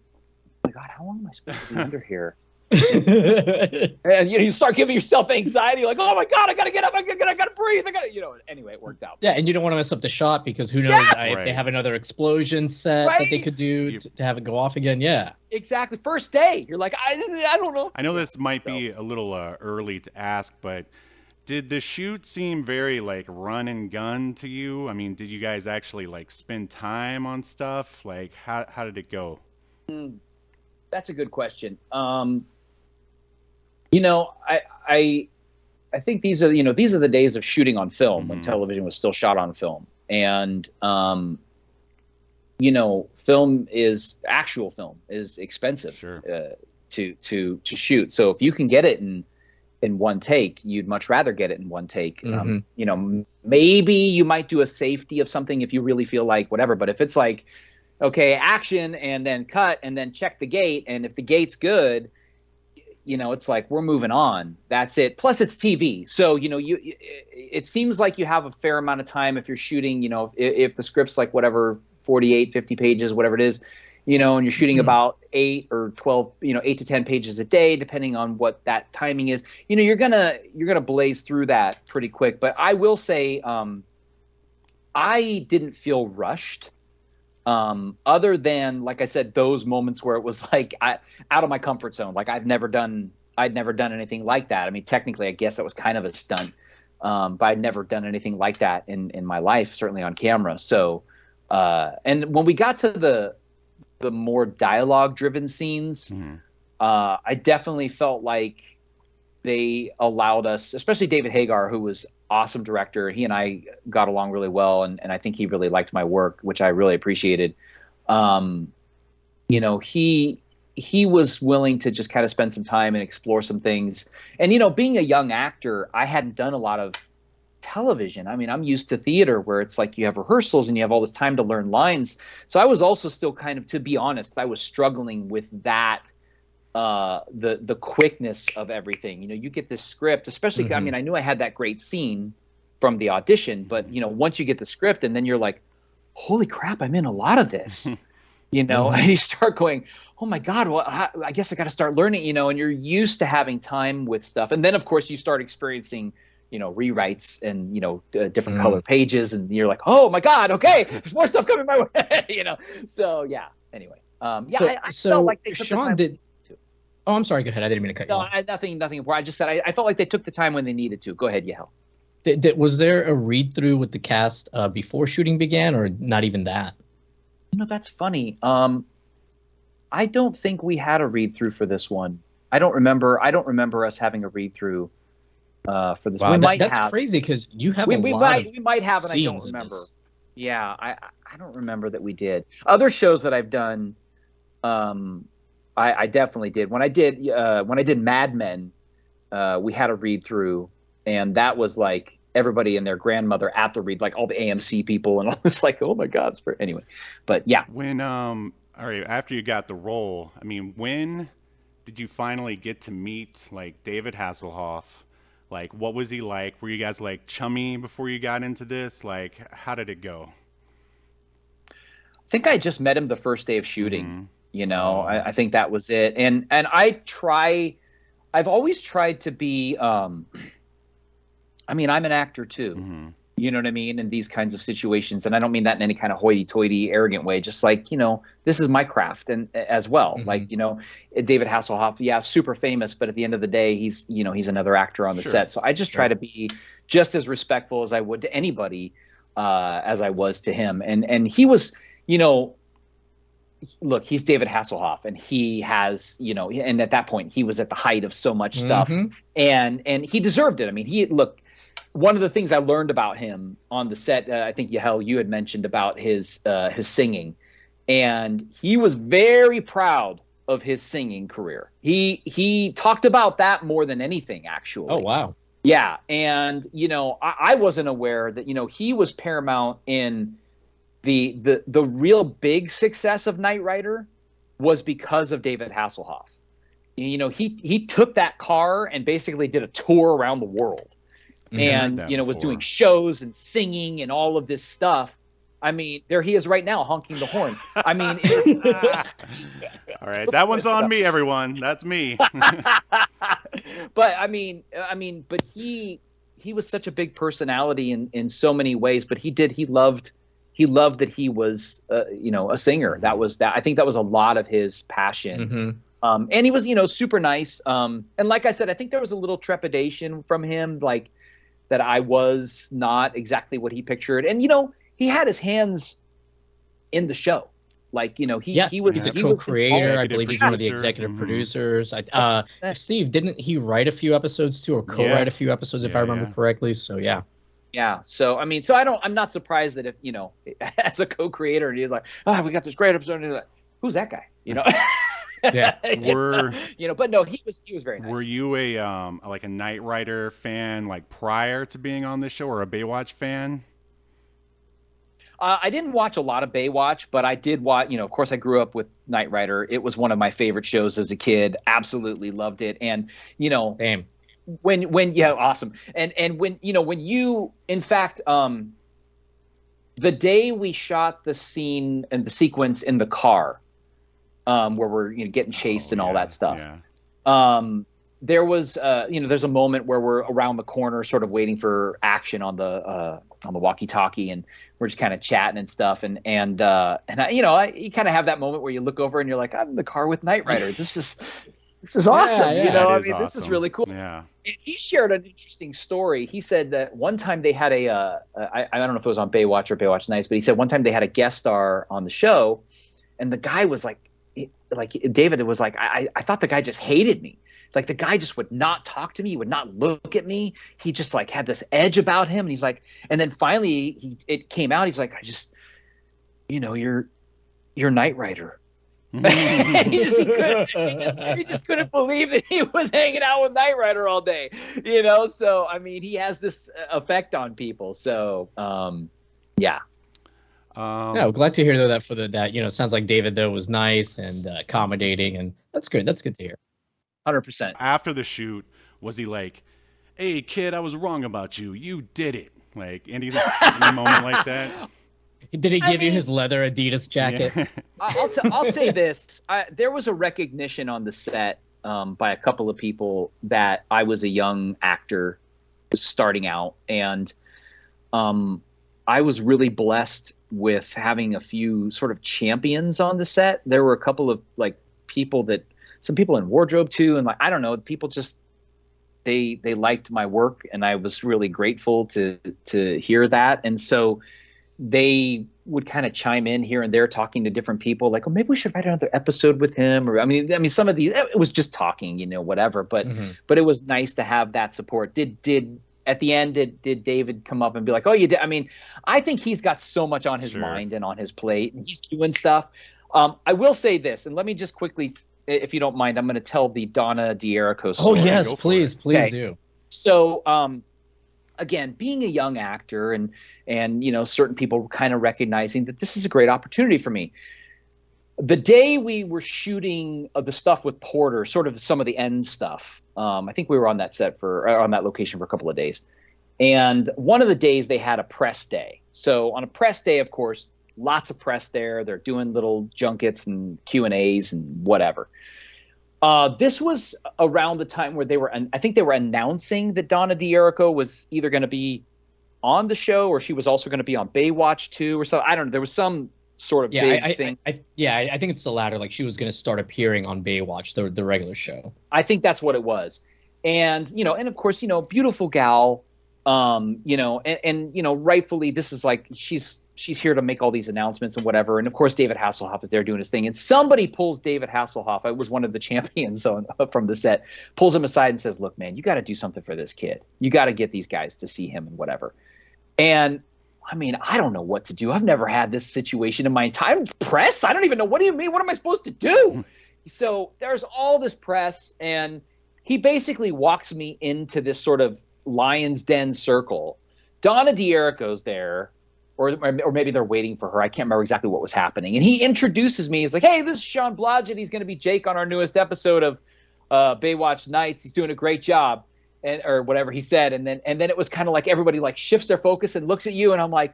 oh my God, how long am I supposed to be under here? And you start giving yourself anxiety, like, oh my God, I gotta get up, I gotta breathe, anyway, it worked out. Yeah, and you don't want to mess up the shot because who knows if they have another explosion set that they could do to have it go off again. Yeah, exactly. First day, you're like, I don't know. I know this might be a little early to ask, but did the shoot seem very like run and gun to you? I mean, did you guys actually like spend time on stuff? Like, how did it go? That's a good question. I think these are the days of shooting on film when television was still shot on film, and actual film is expensive to shoot. So if you can get it in one take, you'd much rather get it in one take. Maybe you might do a safety of something if you really feel like whatever, but if it's like, okay, action and then cut and then check the gate, and if the gate's good, it's like we're moving on. That's it. Plus it's TV. So, it seems like you have a fair amount of time if you're shooting, if the script's like whatever, 48, 50 pages, whatever it is, and you're shooting about 8 or 12, 8 to 10 pages a day, depending on what that timing is, you're going to blaze through that pretty quick. But I will say, I didn't feel rushed. Other than, like I said, those moments where it was like out of my comfort zone. Like I'd never done anything like that. I mean, technically, I guess that was kind of a stunt, but I'd never done anything like that in my life, certainly on camera. So, and when we got to the more dialogue-driven scenes, I definitely felt like they allowed us, especially David Hagar, who was awesome director. He and I got along really well, and I think he really liked my work, which I really appreciated. He was willing to just kind of spend some time and explore some things. And, being a young actor, I hadn't done a lot of television. I mean, I'm used to theater where it's like you have rehearsals and you have all this time to learn lines. So I was also still kind of, to be honest, I was struggling with that. The quickness of everything. You get this script, especially, I mean, I knew I had that great scene from the audition, but once you get the script and then you're like, holy crap, I'm in a lot of this, and you start going, oh my God, well, I guess I got to start learning, and you're used to having time with stuff. And then of course you start experiencing, rewrites and, different color pages, and you're like, oh my God, okay, there's more stuff coming my way, So yeah, anyway. I felt like they took Sean the time. Oh, I'm sorry. Go ahead. I didn't mean to cut you off. Nothing important. I just said I felt like they took the time when they needed to. Go ahead, Yahel. Was there a read-through with the cast before shooting began, or not even that? That's funny. I don't think we had a read-through for this one. I don't remember us having a read-through for this. Wow, we might that's have. Crazy because you have we might have, and I don't scenes in remember. this. Yeah, I don't remember that we did. Other shows that I've done, I definitely did. When I did Mad Men, we had a read through, and that was like everybody and their grandmother at the read, like all the AMC people, and all this, like, oh my God, anyway. But yeah. When all right, after you got the role, I mean, when did you finally get to meet like David Hasselhoff? Like, what was he like? Were you guys like chummy before you got into this? Like, how did it go? I think I just met him the first day of shooting. I think that was it. And I've always tried to be, I mean, I'm an actor too, you know what I mean? In these kinds of situations. And I don't mean that in any kind of hoity-toity, arrogant way, just like, this is my craft and as well. Like, David Hasselhoff, yeah, super famous, but at the end of the day, he's another actor on the set. So I just try to be just as respectful as I would to anybody, as I was to him. And he was, look, he's David Hasselhoff, and he has, and at that point he was at the height of so much stuff, and he deserved it. I mean, one of the things I learned about him on the set, I think Yahel, you had mentioned about his singing, and he was very proud of his singing career. He talked about that more than anything, actually. Oh, wow. Yeah. And, I wasn't aware that, he was paramount in the real big success of Knight Rider was because of David Hasselhoff. He took that car and basically did a tour around the world, and was doing shows and singing and all of this stuff. I mean, there he is right now honking the horn. I mean, all right, that one's on me, everyone. That's me. But but he was such a big personality in so many ways. But he loved that he was a singer. I think that was a lot of his passion. And he was super nice. And like I said, I think there was a little trepidation from him, like that I was not exactly what he pictured. And he had his hands in the show. Like, he's a co-creator. I believe he's one of the executive producers. Steve, didn't he write a few episodes too, or co-write a few episodes, if I remember correctly? So yeah. Yeah. So I'm not surprised that if as a co-creator, and he's like, we got this great episode, and he's like, who's that guy? Yeah. But no, he was very nice. Were you a Knight Rider fan like prior to being on this show, or a Baywatch fan? I didn't watch a lot of Baywatch, but I did watch, of course I grew up with Knight Rider. It was one of my favorite shows as a kid. Absolutely loved it. And, Damn. Awesome. And when you, in fact, the day we shot the scene and the sequence in the car, where we're, getting chased and all that stuff. Yeah. There was, there's a moment where we're around the corner, sort of waiting for action on the walkie-talkie, and we're just kind of chatting and stuff. And you kind of have that moment where you look over and you're like, I'm in the car with Knight Rider. This is awesome. Awesome. This is really cool. Yeah. And he shared an interesting story. He said that one time they had I don't know if it was on Baywatch or Baywatch Nights, but he said one time they had a guest star on the show, and the guy was like David was like, I thought the guy just hated me. Like the guy just would not talk to me. He would not look at me. He just like had this edge about him. And he's like, and then finally it came out. He's like, I just, you're Knight Rider. he just couldn't believe that he was hanging out with Knight Rider all day, So, he has this effect on people. So, yeah. Yeah, glad to hear though that it sounds like David though was nice and accommodating, and that's good. That's good to hear. 100%. After the shoot, was he like, "Hey kid, I was wrong about you. You did it." Like any moment like that? Did he give you his leather Adidas jacket? Yeah. I'll say this: there was a recognition on the set by a couple of people that I was a young actor starting out, and I was really blessed with having a few sort of champions on the set. There were a couple of some people in wardrobe too, and I don't know, people just they liked my work, and I was really grateful to hear that. And so they would kind of chime in here and there, talking to different people, like, oh, maybe we should write another episode with him. Or I mean, some of these, it was just talking, whatever. But it was nice to have that support. Did at the end, did David come up and be like, oh, you did? I mean, I think he's got so much on his mind and on his plate, and he's doing stuff. I will say this, and let me just quickly, if you don't mind, I'm going to tell the Donna D'Erico story. Oh, yes, please do. So, again, being a young actor and certain people kind of recognizing that this is a great opportunity for me. The day we were shooting the stuff with Porter, sort of some of the end stuff, I think we were on that set on that location for a couple of days. And one of the days they had a press day. So on a press day, of course, lots of press there. They're doing little junkets and Q&As and whatever. This was around the time where I think they were announcing that Donna D'Erico was either going to be on the show, or she was also going to be on Baywatch 2 or so. I don't know. There was some sort of big thing. I think it's the latter. Like she was going to start appearing on Baywatch, the regular show. I think that's what it was. And, and of course, beautiful gal, and rightfully, this is like, she's here to make all these announcements and whatever. And of course, David Hasselhoff is there doing his thing. And somebody pulls David Hasselhoff. I was one of the champions from the set, pulls him aside and says, look, man, you got to do something for this kid. You got to get these guys to see him and whatever. And I mean, I don't know what to do. I've never had this situation in my entire press. I don't even know. What do you mean? What am I supposed to do? So there's all this press, and he basically walks me into this sort of lion's den circle. Donna D'Erico's there, or maybe they're waiting for her. I can't remember exactly what was happening. And he introduces me. He's like, hey, this is Sean Blodgett. He's going to be Jake on our newest episode of Baywatch Nights. He's doing a great job. Or whatever he said. And then it was kind of like everybody like shifts their focus and looks at you. And I'm like,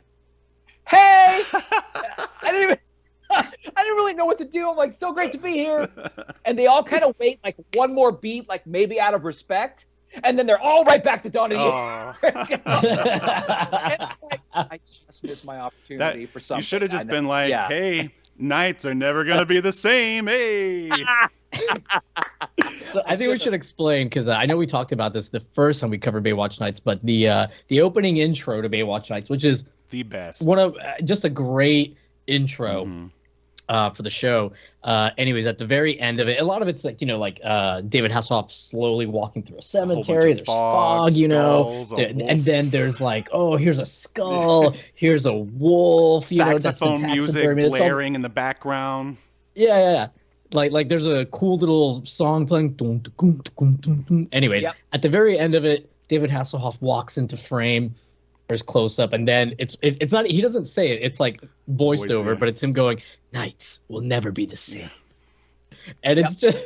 hey, I didn't even, I didn't really know what to do. I'm like, so great to be here. And they all kind of wait like one more beat, like maybe out of respect. And then they're all right back to Dawn of the Year. It's like, I just missed my opportunity for something. You should have just been like, hey, nights are never going to be the same. Hey. So I think we should explain, because I know we talked about this the first time we covered Baywatch Nights, but the opening intro to Baywatch Nights, which is the best, one of just a great intro for the show. Anyways, at the very end of it, a lot of it's like, like David Hasselhoff slowly walking through a cemetery. There's fog, skulls, and then there's like, oh, here's a skull, here's a wolf, saxophone music blaring in the background. Yeah. Like there's a cool little song playing. Anyways, at the very end of it, David Hasselhoff walks into frame. There's close up, and then it's not. He doesn't say it. It's like voiced over, but it's him going, "Nights will never be the same," and it's just,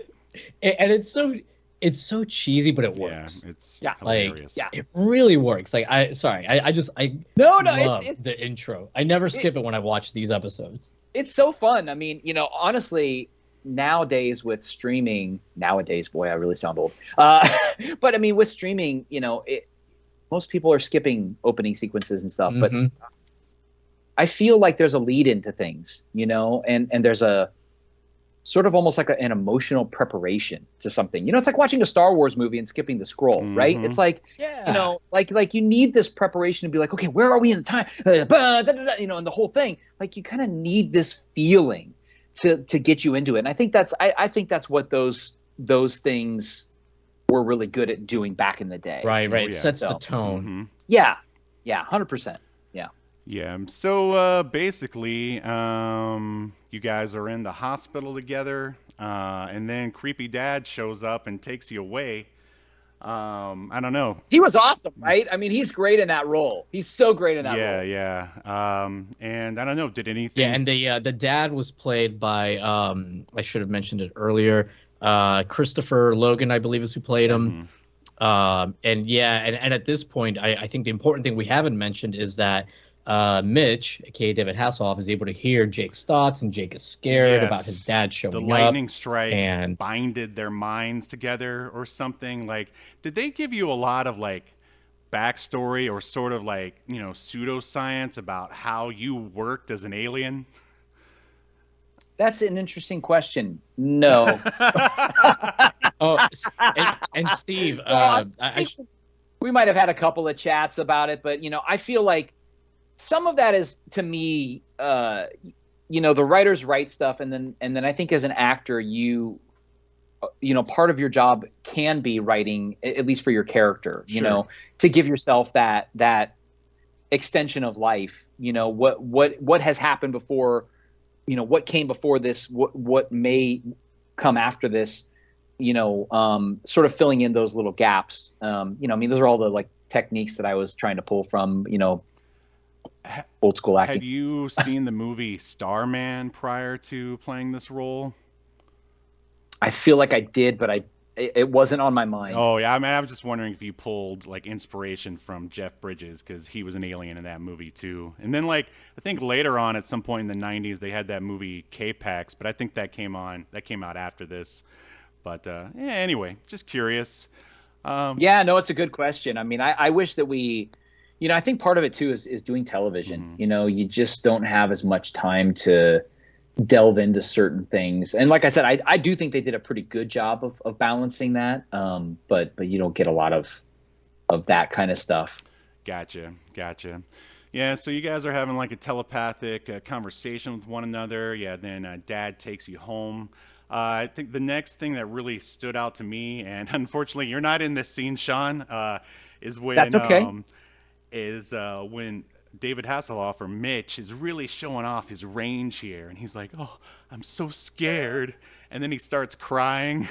and it's so cheesy, but it works. It's hilarious. It really works. Like I love it's the intro. I never skip it when I watch these episodes. It's so fun. I mean, honestly, nowadays with streaming, boy, I really sound old. But I mean, with streaming, most people are skipping opening sequences and stuff, but I feel like there's a lead into things, and there's a sort of almost like an emotional preparation to something. It's like watching a Star Wars movie and skipping the scroll, right? It's like, like you need this preparation to be like, okay, where are we in the time? And the whole thing, like you kind of need this feeling to get you into it. And I think that's what those things were really good at doing back in the day. Right. It sets the tone. Yeah, 100%. Yeah. So basically, you guys are in the hospital together, and then creepy dad shows up and takes you away. I don't know. He was awesome, right? I mean, he's great in that role. He's so great in that role. Yeah. And I don't know, did anything? Yeah, and the dad was played by I should have mentioned it earlier. Christopher Logan, I believe, is who played him. And at this point, I think the important thing we haven't mentioned is that Mitch, aka David Hasselhoff, is able to hear Jake's thoughts, and Jake is scared about his dad showing up. The lightning strike binded their minds together or something. Like, did they give you a lot of like backstory or sort of like, pseudoscience about how you worked as an alien? That's an interesting question. No. And Steve, we might have had a couple of chats about it, but I feel like some of that is, to me, the writers write stuff, and then I think as an actor, part of your job can be writing, at least for your character, to give yourself that extension of life. What has happened before. What came before this, what may come after this, sort of filling in those little gaps. Those are all the like techniques that I was trying to pull from, old school acting. Had you seen the movie Starman prior to playing this role? I feel like I did, but it wasn't on my mind. Oh yeah, I mean, I was just wondering if you pulled like inspiration from Jeff Bridges, because he was an alien in that movie too. And then like I think later on, at some point in the '90s, they had that movie K-Pax, but I think that came out after this. But anyway, just curious. It's a good question. I mean, I wish that we, I think part of it too is doing television. You just don't have as much time to delve into certain things, and like I said, I do think they did a pretty good job of balancing that, but you don't get a lot of that kind of stuff. Gotcha. Yeah, so you guys are having like a telepathic conversation with one another. Then dad takes you home. I think the next thing that really stood out to me, and unfortunately you're not in this scene, Sean, is when that's okay. When David Hasselhoff, or Mitch, is really showing off his range here, and he's like, "Oh, I'm so scared," and then he starts crying.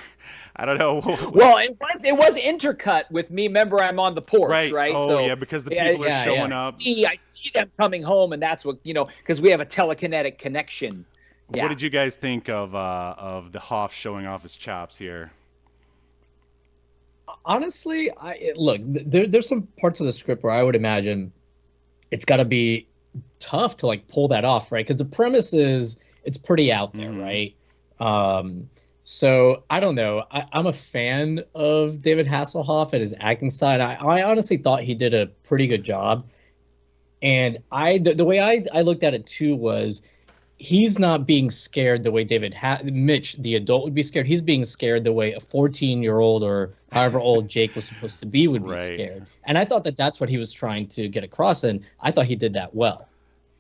I don't know. Well, it was intercut with me. Remember, I'm on the porch, right? Oh, so, yeah, because the people are showing up. I see them coming home, and that's what because we have a telekinetic connection. Yeah. What did you guys think of the Hoff showing off his chops here? Honestly, look, there's some parts of the script where I would imagine it's got to be tough to like pull that off, right? Because the premise is it's pretty out there, right? So I don't know. I'm a fan of David Hasselhoff and his acting side. I honestly thought he did a pretty good job. And the way I looked at it too was he's not being scared the way Mitch, the adult, would be scared. He's being scared the way a 14-year-old or however old Jake was supposed to be would be scared. And I thought that that's what he was trying to get across, and I thought he did that well.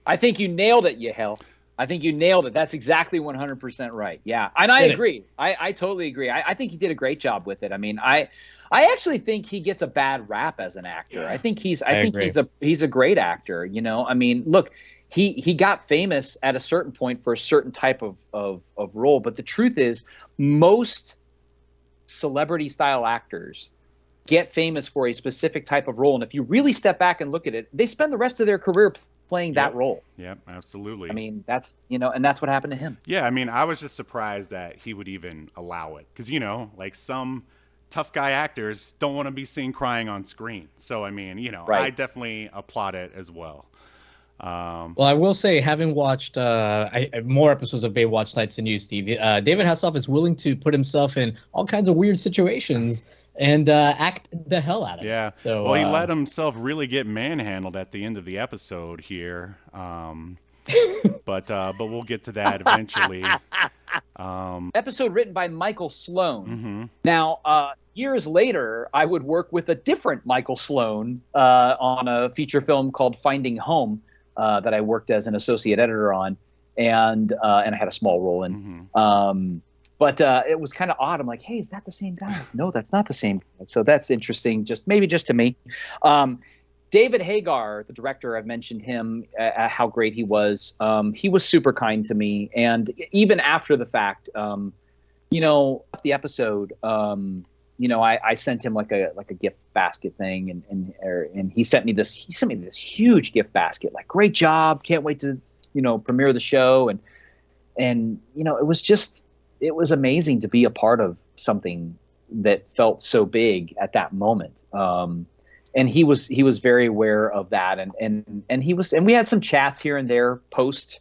I think you nailed it, Yahel. I think you nailed it. That's exactly 100% right. Yeah, and I agree. I totally agree. I think he did a great job with it. I mean, I actually think he gets a bad rap as an actor. I think he's a great actor. You know, I mean, look, he got famous at a certain point for a certain type of role, but the truth is, most celebrity style actors get famous for a specific type of role, and if you really step back and look at it, they spend the rest of their career playing that role. Yep, absolutely. I mean, that's, you know, and that's what happened to him. Yeah, I mean, I was just surprised that he would even allow it. Because, you know, like some tough guy actors don't want to be seen crying on screen. So, I mean, you know, I definitely applaud it as well. Well, I will say, having watched more episodes of Baywatch Nights than you, Steve, David Hasselhoff is willing to put himself in all kinds of weird situations and act the hell out of it. Yeah. So, well, he let himself really get manhandled at the end of the episode here. But we'll get to that eventually. Episode written by Michael Sloan. Now, years later, I would work with a different Michael Sloan on a feature film called Finding Home that I worked as an associate editor on, and I had a small role in. But it was kind of odd. I'm like, hey, is that the same guy? No, that's not the same guy. So that's interesting, maybe just to me. David Hagar, the director, I've mentioned him, how great he was. He was super kind to me. And even after the fact, you know, the episode, you know, I sent him like a gift basket thing, and he sent me this huge gift basket. Like, great job, can't wait to, you know, premiere the show, and you know, it was amazing to be a part of something that felt so big at that moment. And he was very aware of that, and we had some chats here and there post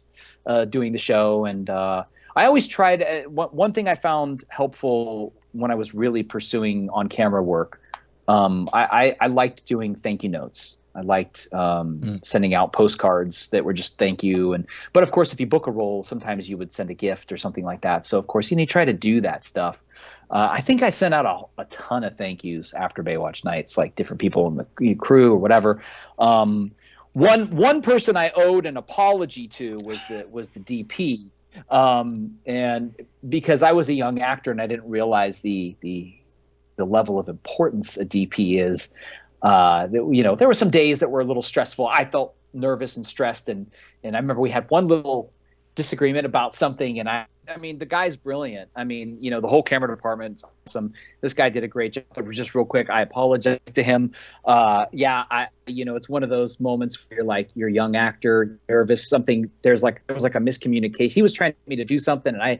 doing the show, and I always tried. One thing I found helpful when I was really pursuing on camera work, I liked doing thank you notes. I liked sending out postcards that were just thank you. But of course, if you book a role, sometimes you would send a gift or something like that. So of course, you try to do that stuff. I think I sent out a ton of thank yous after Baywatch Nights, like different people in the crew or whatever. One person I owed an apology to was the DP, and because I was a young actor and I didn't realize the level of importance a DP is. You know, there were some days that were a little stressful. I felt nervous and stressed, and I remember we had one little disagreement about something, and I mean, the guy's brilliant. I mean, you know, the whole camera department's awesome. This guy did a great job. Just real quick, I apologize to him. You know, it's one of those moments where you're like, you're a young actor, nervous, there was like a miscommunication. He was trying to get me to do something, and I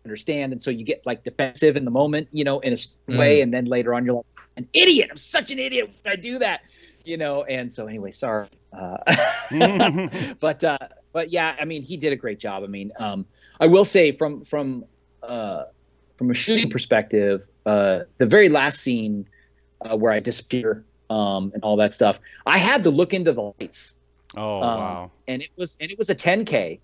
understand, and so you get like defensive in the moment, you know, in a way, and then later on you're like, an idiot, I'm such an idiot when I do that, you know. And so anyway, sorry. But yeah, I mean, he did a great job. I mean, I will say from a shooting perspective, the very last scene where I disappear and all that stuff, I had to look into the lights. Oh wow! And it was a 10K,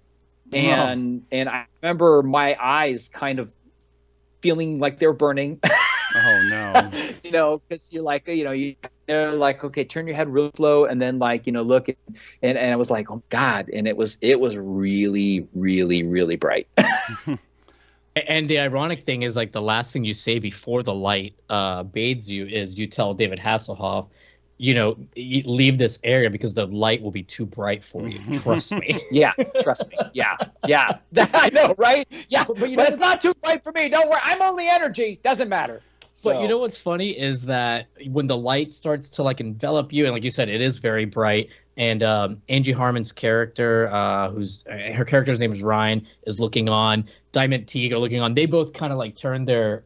and I remember my eyes kind of feeling like they were burning. Oh no! You know, because you're like, you know, they're like, okay, turn your head real slow, and then like, you know, look, and I was like, oh God, and it was really, really, really bright. And the ironic thing is, like, the last thing you say before the light bathes you is you tell David Hasselhoff, you know, you leave this area because the light will be too bright for you. Trust me. Yeah, trust me. Yeah. I know, right? Yeah, but it's not too bright for me. Don't worry. I'm only energy. Doesn't matter. But you know what's funny is that when the light starts to like envelop you, and like you said, it is very bright. And Angie Harmon's character, her character's name is Ryan, is looking on. Diamond Teague are looking on. They both kind of like turn their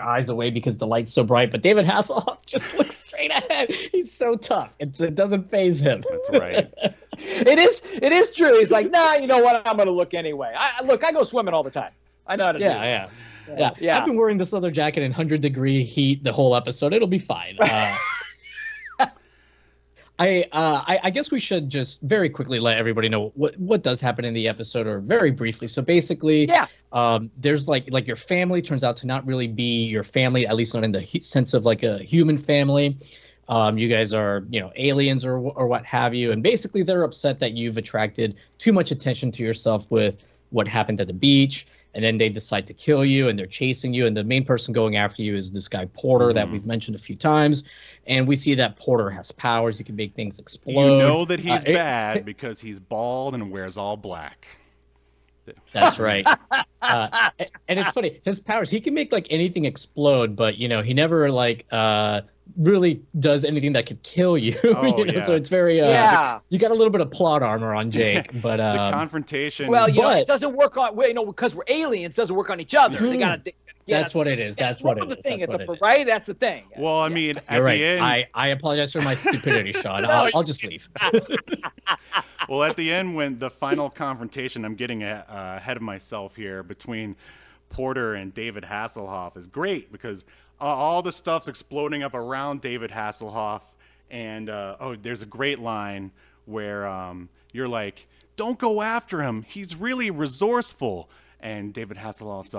eyes away because the light's so bright. But David Hasselhoff just looks straight ahead. He's so tough. It doesn't faze him. That's right. It is true. He's like, nah, you know what? I'm gonna look anyway. I go swimming all the time. I know how to do this. Yeah. I've been wearing this leather jacket in 100-degree heat the whole episode. It'll be fine. I guess we should just very quickly let everybody know what does happen in the episode, or very briefly. So basically, there's like your family turns out to not really be your family, at least not in the sense of like a human family. You guys are, aliens or what have you, and basically they're upset that you've attracted too much attention to yourself with what happened at the beach. And then they decide to kill you, and they're chasing you. And the main person going after you is this guy Porter that we've mentioned a few times. And we see that Porter has powers; he can make things explode. You know that he's bad because he's bald and wears all black. That's right. And it's funny, his powers, he can make like anything explode, but he never like really does anything that could kill you. So it's very you got a little bit of plot armor on Jake, but the confrontation. Well, it doesn't work on because we're aliens, doesn't work on each other. They gotta. That's what it is. That's what it is. Right? That's the thing. Well, I mean, at You're right. the end, I apologize for my stupidity, Sean. I'll just leave. Well, at the end, when the final confrontation, I'm getting ahead of myself here, between Porter and David Hasselhoff is great because all the stuff's exploding up around David Hasselhoff. And, there's a great line where you're like, don't go after him. He's really resourceful. And David Hasselhoff's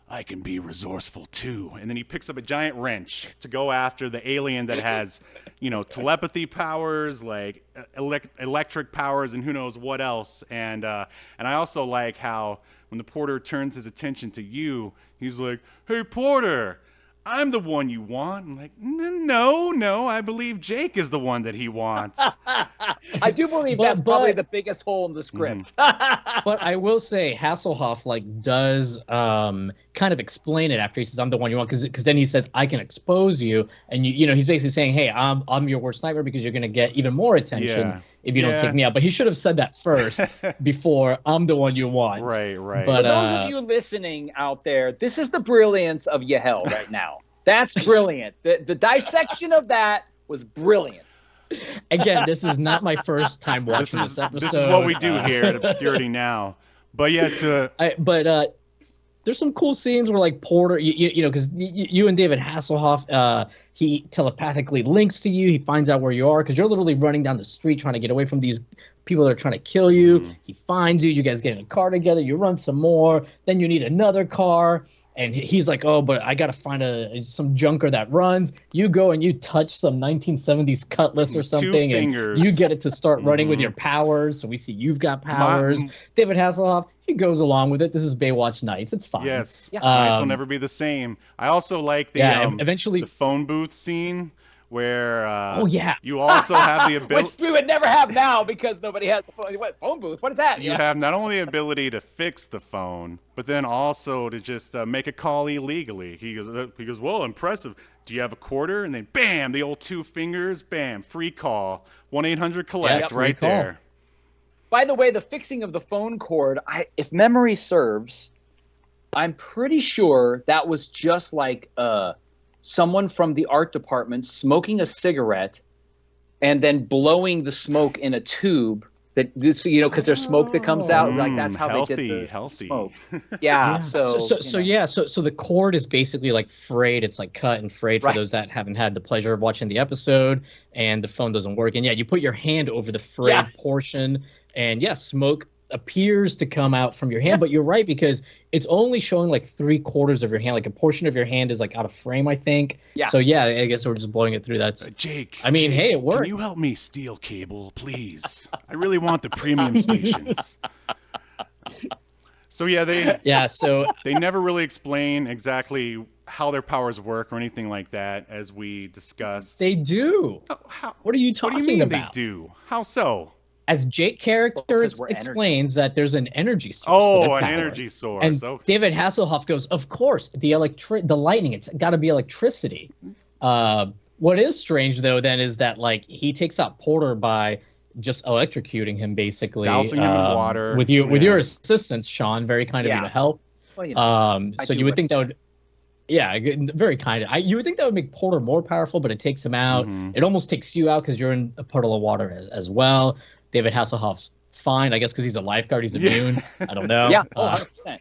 I can be resourceful too. And then he picks up a giant wrench to go after the alien that has, telepathy powers, like electric powers, and who knows what else. And I also like how when the Porter turns his attention to you, he's like, "Hey, Porter, I'm the one you want." I'm like, no, I believe Jake is the one that he wants. I do believe that's probably the biggest hole in the script. But I will say Hasselhoff does kind of explain it after he says, "I'm the one you want," because then he says, "I can expose you," and he's basically saying, "Hey, I'm your worst nightmare because you're gonna get even more attention if you don't take me out." But he should have said that first before, "I'm the one you want." Right. But But those of you listening out there, this is the brilliance of Yahel right now. That's brilliant. The dissection of that was brilliant. Again, this is not my first time watching this episode. This is what we do here at Obscurity Now. But there's some cool scenes where Porter, because you and David Hasselhoff, he telepathically links to you. He finds out where you are because you're literally running down the street trying to get away from these people that are trying to kill you. He finds you. You guys get in a car together. You run some more. Then you need another car. And he's like, "Oh, but I got to find some junker that runs." You go and you touch some 1970s cutlass or something, and you get it to start running with your powers. So we see you've got powers. David Hasselhoff, he goes along with it. This is Baywatch Nights. It's fine. Yes. Nights will never be the same. I also like eventually the phone booth scene where you also have the ability, which we would never have now because nobody has a phone booth. What is that? You have not only the ability to fix the phone, but then also to just make a call illegally. He goes, "Well, impressive. Do you have a quarter?" And then bam, the old two fingers, bam, free call, 1-800-COLLECT right there. By the way, the fixing of the phone cord, if memory serves, I'm pretty sure that was just like someone from the art department smoking a cigarette and then blowing the smoke in a tube because there's smoke that comes out. That's how they did the smoke. Yeah. So the cord is basically frayed. It's cut and frayed for those that haven't had the pleasure of watching the episode, and the phone doesn't work. And you put your hand over the frayed portion, and smoke appears to come out from your hand, but you're right because it's only showing 3/4 of your hand. A portion of your hand is out of frame, I think. Yeah. So I guess we're just blowing it through. That's Jake. I mean, hey, it worked. Can you help me steal cable, please? I really want the premium stations. So they never really explain exactly how their powers work or anything like that, as we discussed. They do. What are you talking about? What do you mean they do? How so? As Jake character explains that there's an energy source. Oh, an energy source. And David Hasselhoff goes, "Of course, the lightning. It's got to be electricity." What is strange though, then, is that he takes out Porter by just electrocuting him, basically, dousing him in water with your assistance, Sean. Very kind of you to help. Well, so you would think that would. Yeah, very kind of. You would think that would make Porter more powerful, but it takes him out. It almost takes you out because you're in a puddle of water as well. David Hasselhoff's fine, I guess, because he's a lifeguard, he's immune. I don't know. Yeah, 100%.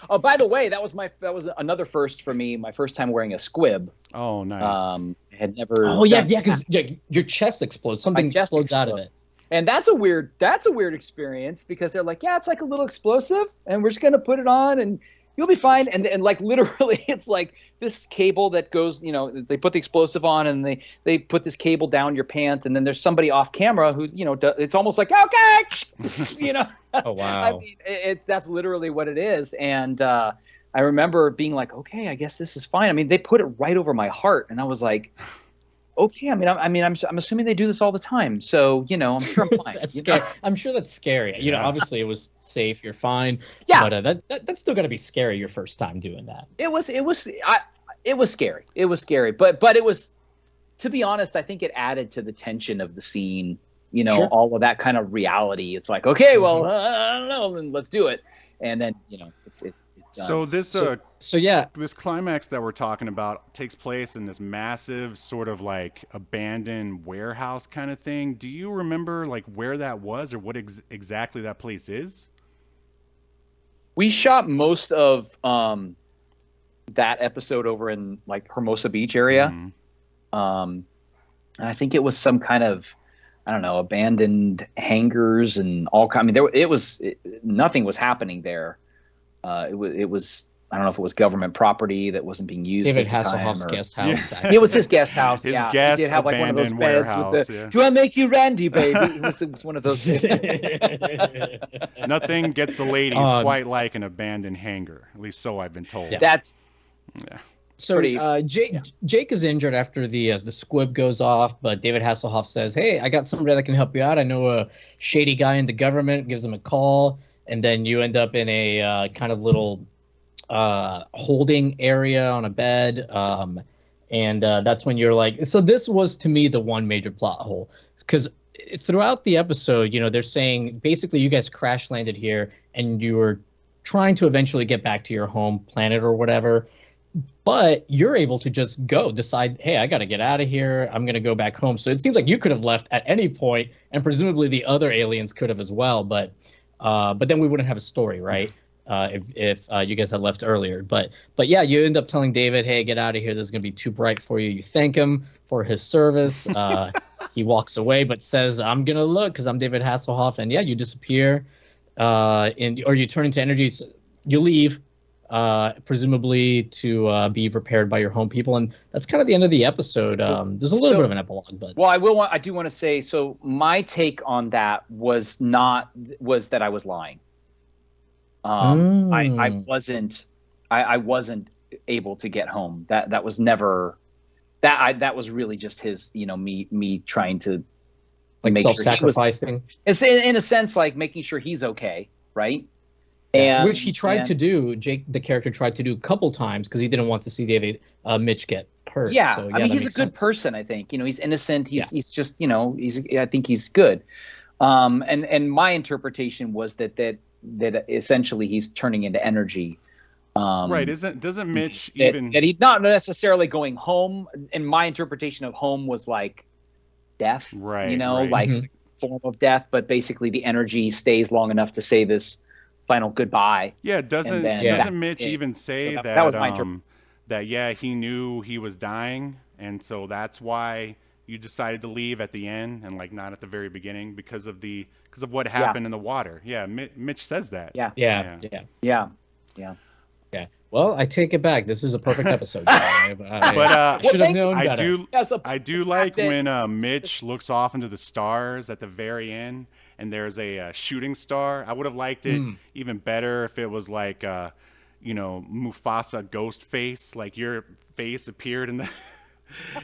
Oh, by the way, that was another first for me. My first time wearing a squib. Oh, nice. I had never. Oh yeah, because your chest explodes. Something chest explodes out of it. And that's a weird experience because they're like, yeah, it's like a little explosive, and we're just gonna put it on, and you'll be fine. And like literally, it's like this cable that goes, they put the explosive on, and they put this cable down your pants, and then there's somebody off camera who, it's almost like, okay, Oh wow. I mean, that's literally what it is. And I remember being like, okay, I guess this is fine. I mean, they put it right over my heart, and I was like, okay. I'm assuming they do this all the time, so I'm sure I'm fine. That's scary. I'm sure that's scary. Obviously it was safe. You're fine. Yeah. But that's still got to be scary your first time doing that. It was scary. It was scary, but it was, to be honest, I think it added to the tension of the scene. Sure. All of that kind of reality. It's like, okay, well, I don't know, then let's do it, and then it's done. So this So yeah, this climax that we're talking about takes place in this massive sort of like abandoned warehouse kind of thing. Do you remember like where that was or what exactly that place is? We shot most of that episode over in like Hermosa Beach area. And I think it was some kind of, I don't know, abandoned hangars and all kind. I mean, nothing was happening there. It was I don't know if it was government property that wasn't being used. David at the time, Hasselhoff's guest house. Yeah. It was his guest house. His Yeah, guest he did have like one of those beds abandoned with the. warehouse, yeah. Do I make you Randy, baby? It was one of those. Nothing gets the ladies quite like an abandoned hangar. At least so I've been told. Yeah. That's Yeah. So Jake is injured after the squib goes off, but David Hasselhoff says, "Hey, I got somebody that can help you out. I know a shady guy in the government." Gives him a call, and then you end up in a kind of little holding area on a bed, and that's when you're like, so this was to me the one major plot hole, because throughout the episode, they're saying basically you guys crash landed here and you were trying to eventually get back to your home planet or whatever. But you're able to just decide, hey, I got to get out of here. I'm going to go back home. So it seems like you could have left at any point, and presumably the other aliens could have as well. But then we wouldn't have a story, right? If you guys had left earlier. But yeah, you end up telling David, hey, get out of here. This is going to be too bright for you. You thank him for his service. He walks away, but says, I'm going to look because I'm David Hasselhoff. And yeah, you disappear or you turn into energy. You leave. Presumably to be repaired by your home people, and that's kind of the end of the episode. There's a little bit of an episode, but I do want to say, so my take on that was that I was lying. I wasn't able to get home. That was never that was really just his, me trying to like make self-sacrificing. Sure it's in a sense like making sure he's okay, right? And, which he tried to do. Jake, the character, tried to do a couple times because he didn't want to see Mitch get hurt. Yeah, so, I mean, he's a good person. I think he's innocent. He's just I think he's good. And my interpretation was that essentially he's turning into energy. Right? Doesn't Mitch that he's not necessarily going home? And my interpretation of home was like death. Right. Right. Like form of death, but basically the energy stays long enough to say this final goodbye. Yeah, doesn't Mitch even say that was my interpretation. That he knew he was dying, and so that's why you decided to leave at the end and like not at the very beginning because of what happened in the water. Yeah, Mitch says that. Yeah. Well, I take it back. This is a perfect episode. I should have known better. I do like when Mitch looks off into the stars at the very end, and there's a shooting star. I would have liked it even better if it was like, Mufasa ghost face, like your face appeared in the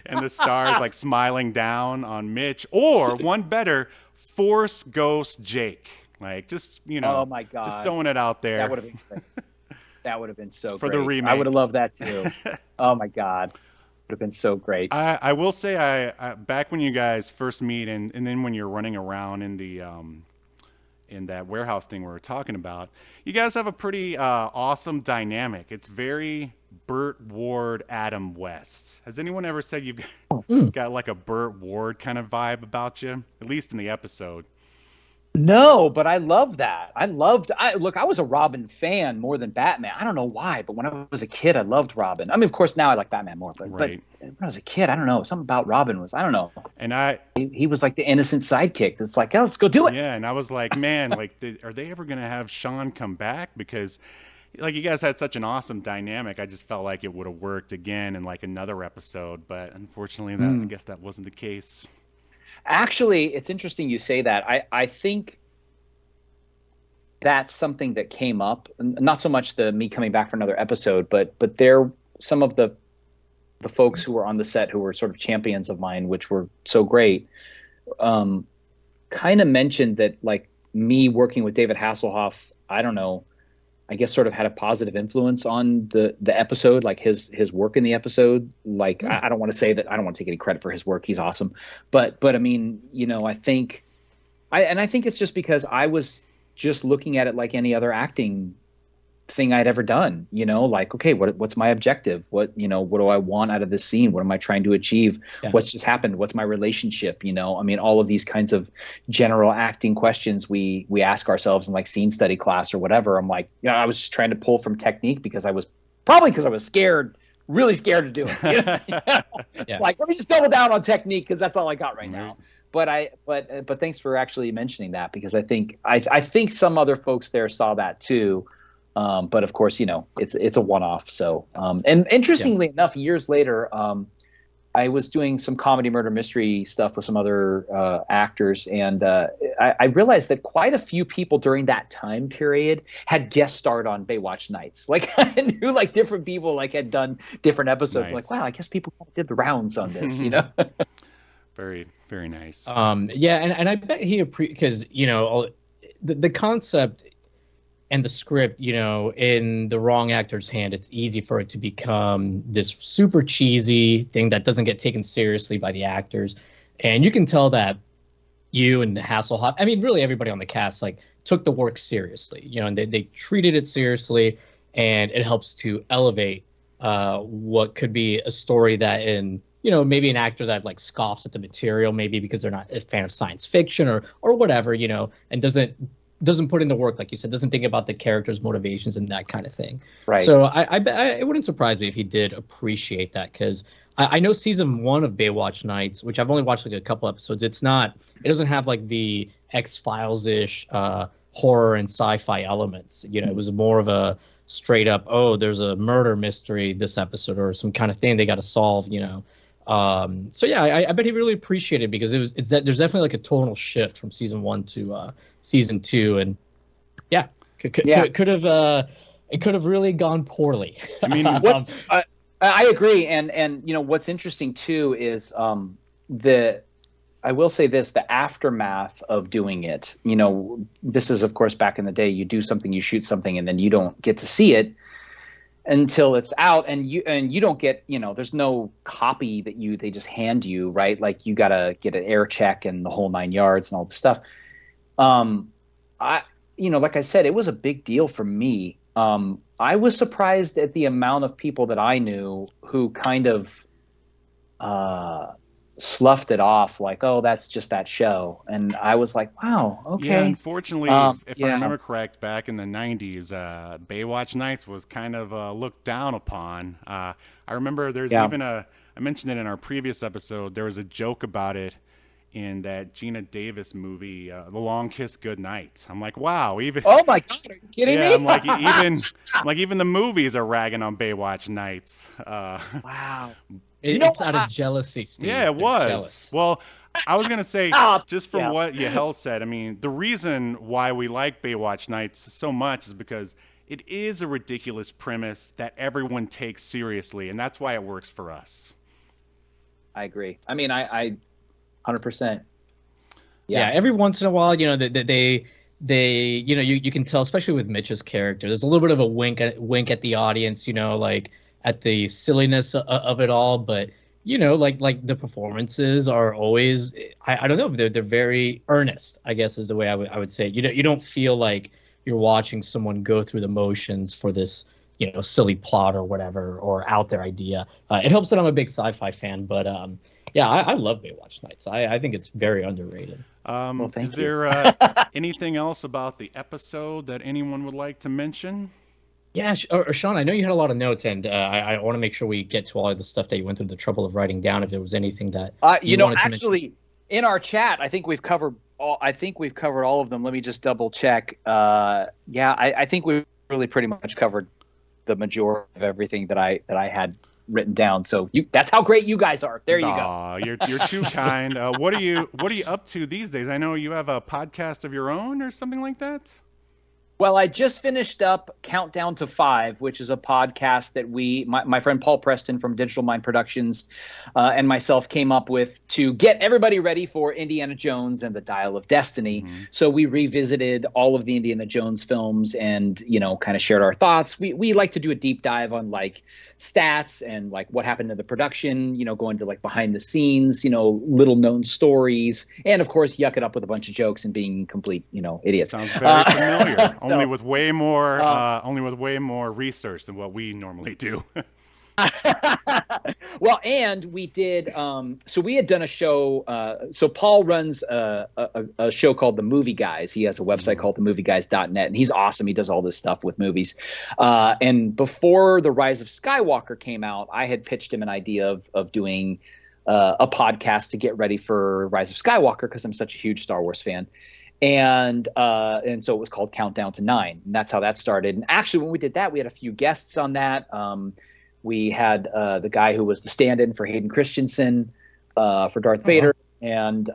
and the stars like smiling down on Mitch, or one better, Force Ghost Jake, like just oh my God, just throwing it out there. That would have been great. That would have been so for great. The remake. I would have loved that too. Oh my God. Would have been so great. I will say I back when you guys first meet and then when you're running around in the in that warehouse thing we were talking about, you guys have a pretty awesome dynamic. It's very Burt Ward, Adam West. Has anyone ever said you've got like a Burt Ward kind of vibe about you? At least in the episode. No, but I love that. I was a Robin fan more than Batman. I don't know why, but when I was a kid, I loved Robin. I mean, of course, now I like Batman more, but Right. when I was a kid, I don't know. Something about Robin was, I don't know. And I, He was like the innocent sidekick. It's like, oh, let's go do it. yeah, and I was like, man, like, are they ever gonna have Sean come back? Because, like, you guys had such an awesome dynamic. I just felt like it would have worked again in like another episode, but unfortunately, I guess that wasn't the case. Actually, it's interesting you say that. I think that's something that came up. Not so much the me coming back for another episode, but there some of the folks who were on the set who were sort of champions of mine, which were so great, kind of mentioned that like me working with David Hasselhoff, I don't know, I guess sort of had a positive influence on the episode, like his work in the episode. Like I don't want to say that, I don't want to take any credit for his work. He's awesome. But I mean, you know, I think it's just because I was just looking at it like any other acting thing I'd ever done, you know, like, okay, what's my objective? What do I want out of this scene? What am I trying to achieve? Yeah. What's just happened? What's my relationship? You know, I mean, all of these kinds of general acting questions we ask ourselves in like scene study class or whatever. I'm like, you know, I was just trying to pull from technique because I was scared, really scared to do it. You know? Yeah. Like, let me just double down on technique because that's all I got right now. But thanks for actually mentioning that, because I think some other folks there saw that too. But of course, you know, it's a one-off. So, and interestingly enough, years later, I was doing some comedy murder mystery stuff with some other actors, and I realized that quite a few people during that time period had guest starred on Baywatch Nights. Like I knew like different people like had done different episodes. Nice. Like, wow, I guess people did the rounds on this, you know. Very, very nice. Yeah, and I bet because you know the concept and the script, you know, in the wrong actor's hand, it's easy for it to become this super cheesy thing that doesn't get taken seriously by the actors. And you can tell that you and Hasselhoff, I mean, really everybody on the cast, like, took the work seriously, you know, and they treated it seriously, and it helps to elevate what could be a story that you know, maybe an actor that like scoffs at the material, maybe because they're not a fan of science fiction or whatever, you know, and doesn't put in the work, like you said, doesn't think about the character's motivations and that kind of thing. Right. So it wouldn't surprise me if he did appreciate that, because I know season 1 of Baywatch Nights, which I've only watched like a couple episodes, it doesn't have like the X-Files-ish horror and sci-fi elements. You know, it was more of a straight up, oh, there's a murder mystery this episode or some kind of thing they got to solve, you know. So yeah, I bet he really appreciated it, because there's definitely like a tonal shift from season 1 to season 2, and yeah, could have it could have really gone poorly. I mean, I agree, and you know what's interesting too is I will say this, the aftermath of doing it. You know, this is of course back in the day, you do something, you shoot something, and then you don't get to see it until it's out, and you don't get, you know, there's no copy that they just hand you, right? Like you gotta get an air check and the whole 9 yards and all the stuff. You know, like I said, it was a big deal for me. I was surprised at the amount of people that I knew who kind of sloughed it off, like, oh, that's just that show. And I was like, wow, okay. Yeah, unfortunately, if I remember correct, back in the 90s, Baywatch Nights was kind of looked down upon. I remember there's even I mentioned it in our previous episode, there was a joke about it in that Gina Davis movie, The Long Kiss Goodnight. I'm like, wow, even oh my god, are you kidding me? I'm like even the movies are ragging on Baywatch Nights. Wow. It's out of jealousy, Steve. Yeah, it was. Jealous. Well, I was gonna say, just from what Yahel said, I mean, the reason why we like Baywatch Nights so much is because it is a ridiculous premise that everyone takes seriously, and that's why it works for us. I agree. I mean, I 100%. Yeah, every once in a while, you know, they you know, you can tell, especially with Mitch's character, there's a little bit of a wink at the audience, you know, like at the silliness of it all. But you know, like the performances are always, I don't know, they're very earnest, I guess is the way I would say. You don't feel like you're watching someone go through the motions for this, you know, silly plot or whatever, or out there idea. It helps that I'm a big sci-fi fan, but Yeah, I love Baywatch Nights. I think it's very underrated. Well, thank Is you. there anything else about the episode that anyone would like to mention? Yeah, Sean, I know you had a lot of notes, and I want to make sure we get to all of the stuff that you went through the trouble of writing down. If there was anything that you wanted to mention. Actually, in our chat, I think we've covered all of them. Let me just double check. Yeah, I think we really pretty much covered the majority of everything that I had written down. So that's how great you guys are. There you go. Aw, you're too kind. What are you up to these days? I know you have a podcast of your own or something like that. Well, I just finished up Countdown to 5, which is a podcast that my friend Paul Preston from Digital Mind Productions and myself came up with to get everybody ready for Indiana Jones and the Dial of Destiny. Mm-hmm. So we revisited all of the Indiana Jones films and, kind of shared our thoughts. We like to do a deep dive on like stats and like what happened to the production, going to like behind the scenes, little known stories. And of course, yuck it up with a bunch of jokes and being complete, idiots. Sounds very familiar. So, only with way more research than what we normally do. Well, and we did. So we had done a show. So Paul runs a show called The Movie Guys. He has a website called themovieguys.net, and he's awesome. He does all this stuff with movies. And before The Rise of Skywalker came out, I had pitched him an idea of doing a podcast to get ready for Rise of Skywalker because I'm such a huge Star Wars fan. And so it was called Countdown to 9, and that's how that started. And actually, when we did that, we had a few guests on that. We had the guy who was the stand-in for Hayden Christensen for Darth Vader, and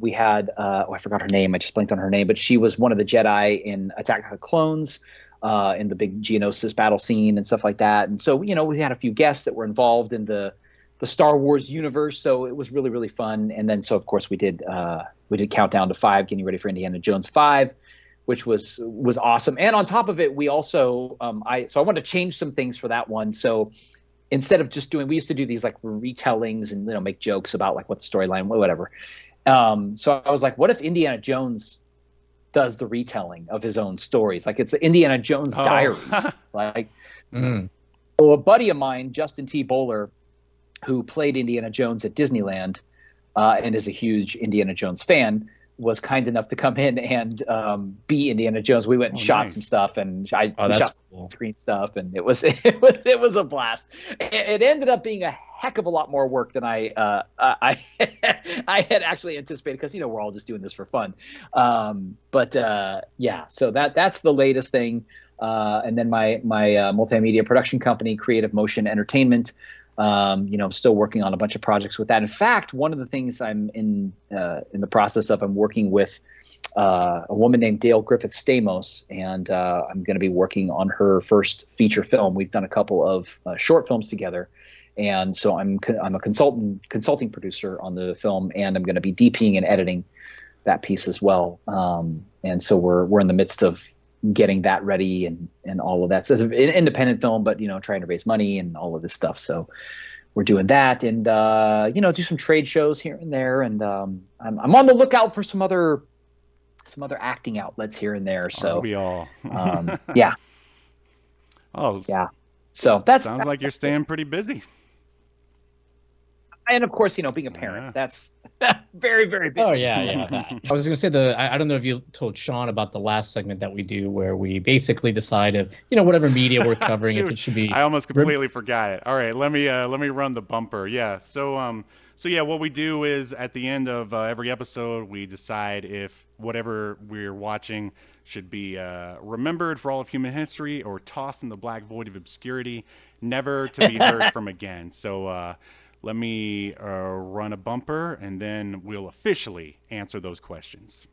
we had I forgot her name. I just blanked on her name, but she was one of the Jedi in Attack of the Clones in the big Geonosis battle scene and stuff like that. And so we had a few guests that were involved in the Star Wars universe, so it was really, really fun. And then so of course we did Countdown to 5, getting ready for Indiana Jones 5, which was awesome. And on top of it, we also I wanted to change some things for that one. So instead of just we used to do these like retellings and make jokes about like what the storyline, whatever. So I was like, what if Indiana Jones does the retelling of his own stories? Like it's Indiana Jones Diaries. Like so a buddy of mine, Justin T. Bowler, who played Indiana Jones at Disneyland and is a huge Indiana Jones fan, was kind enough to come in and be Indiana Jones. We went and shot some stuff, and I shot some screen stuff, and it was a blast. It ended up being a heck of a lot more work than I had actually anticipated, because we're all just doing this for fun. But so that's the latest thing. And then my multimedia production company, Creative Motion Entertainment. I'm still working on a bunch of projects with that. In fact, one of the things I'm in the process of, I'm working with a woman named Dale Griffith Stamos, and I'm going to be working on her first feature film. We've done a couple of short films together, and so I'm a consulting producer on the film, and I'm going to be DPing and editing that piece as well. And so we're in the midst of getting that ready and all of that. So it's an independent film, but trying to raise money and all of this stuff. So we're doing that, and do some trade shows here and there. And I'm on the lookout for some other acting outlets here and there. So we all yeah. Oh yeah. So sounds like you're staying pretty busy. And of course, being a parent, that's very, very busy. Oh yeah. I was going to say I don't know if you told Sean about the last segment that we do, where we basically decide if whatever media we're covering, if it should be. I almost completely forgot it. All right, let me run the bumper. Yeah. So what we do is at the end of every episode, we decide if whatever we're watching should be remembered for all of human history or tossed in the black void of obscurity, never to be heard from again. So. Let me run a bumper, and then we'll officially answer those questions.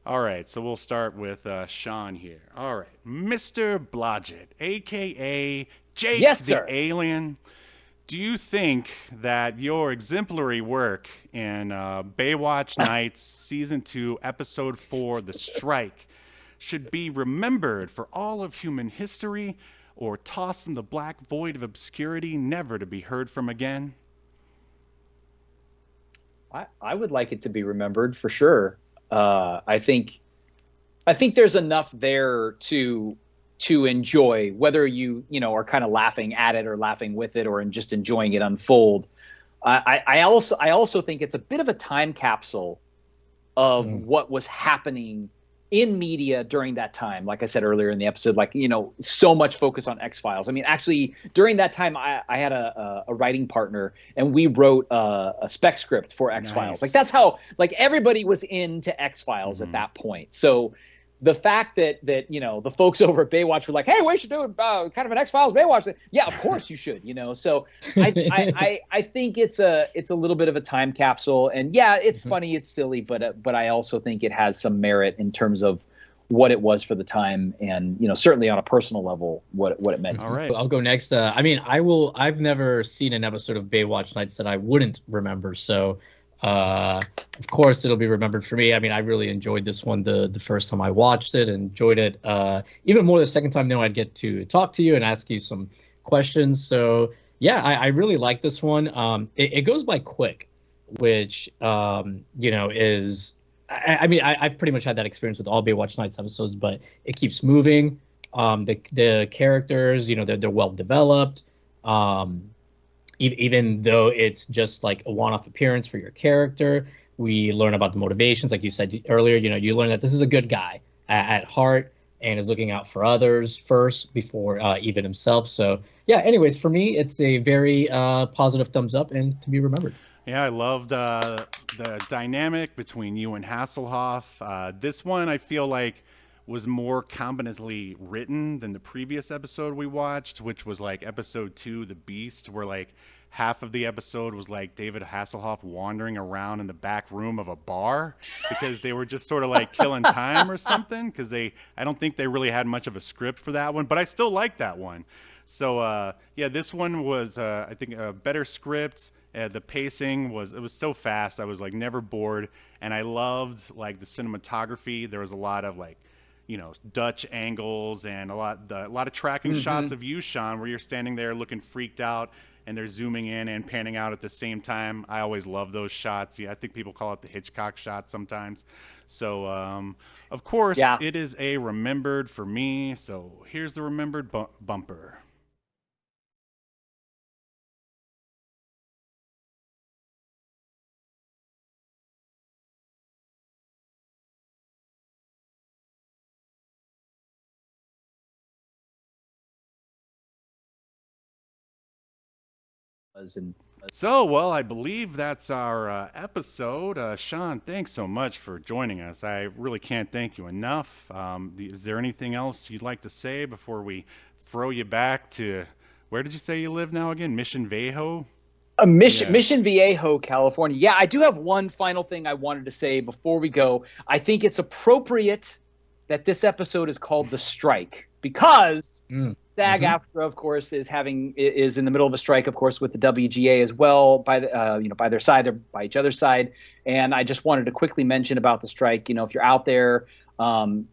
All right, so we'll start with Sean here. All right, Mr. Blodgett, a.k.a. Jake the Alien. Do you think that your exemplary work in Baywatch Nights Season 2, Episode 4, The Strike, should be remembered for all of human history or tossed in the black void of obscurity, never to be heard from again? I would like it to be remembered for sure. I think there's enough there to to enjoy, whether you are kind of laughing at it or laughing with it or just enjoying it unfold. I also think it's a bit of a time capsule of what was happening in media during that time. Like I said earlier in the episode, so much focus on X-Files. I mean, actually, during that time, I had a writing partner, and we wrote a spec script for X-Files. Nice. Like, that's how, everybody was into X-Files at that point. So the fact that the folks over at Baywatch were like, "Hey, we should do kind of an X-Files Baywatch thing." Yeah, of course you should. So I think it's a little bit of a time capsule, and yeah, it's funny, it's silly, but I also think it has some merit in terms of what it was for the time, and certainly on a personal level, what it meant. All right, I'll go next. I mean, I've never seen an episode of Baywatch Nights that I wouldn't remember. So. Of course, it'll be remembered for me. I mean, I really enjoyed this one the first time I watched it, and enjoyed it even more the second time. Now I'd get to talk to you and ask you some questions. So yeah, I really like this one. It goes by quick, which is. I mean, I've pretty much had that experience with all Baywatch Nights episodes, but it keeps moving. The characters, they're well developed. Even though it's just like a one-off appearance for your character, we learn about the motivations. Like you said earlier, you learn that this is a good guy at heart and is looking out for others first before even himself. So yeah, anyways, for me, it's a very positive thumbs up and to be remembered. Yeah, I loved the dynamic between you and Hasselhoff. This one, I feel like, was more competently written than the previous episode we watched, which was like episode 2, The Beast, where like half of the episode was like David Hasselhoff wandering around in the back room of a bar because they were just sort of like killing time or something, because I don't think they really had much of a script for that one, but I still like that one. So yeah, this one was I think a better script. The pacing was so fast. I was like never bored, and I loved like the cinematography. There was a lot of like Dutch angles and a lot of tracking shots of you, Sean, where you're standing there looking freaked out and they're zooming in and panning out at the same time. I always love those shots. Yeah, I think people call it the Hitchcock shot sometimes. So of course, It is a remembered for me. So here's the remembered bumper. So, well, I believe that's our episode. Sean, thanks so much for joining us. I really can't thank you enough. Is there anything else you'd like to say before we throw you back to, where did you say you live now again? Mission Viejo? Mission Viejo, California. Yeah, I do have one final thing I wanted to say before we go. I think it's appropriate that this episode is called The Strike, because SAG-AFTRA, of course, is in the middle of a strike, of course, with the WGA as well, by their side, they're by each other's side. And I just wanted to quickly mention about the strike. If you're out there,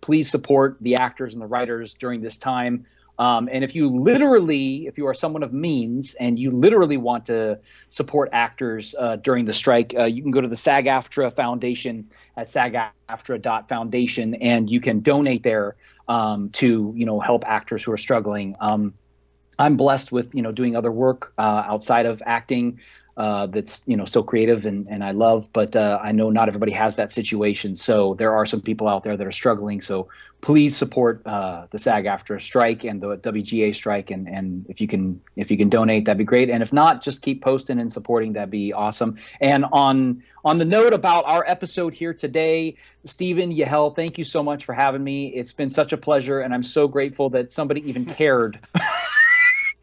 please support the actors and the writers during this time. And if you are someone of means and you literally want to support actors during the strike, you can go to the SAG-AFTRA Foundation at sagaftra.foundation, and you can donate there to help actors who are struggling. I'm blessed with doing other work outside of acting that's so creative and I love, but I know not everybody has that situation. So there are some people out there that are struggling. So please support the SAG-AFTRA strike and the WGA strike, and if you can donate, that'd be great. And if not, just keep posting and supporting. That'd be awesome. And on the note about our episode here today, Stephen, Yahel, thank you so much for having me. It's been such a pleasure, and I'm so grateful that somebody even cared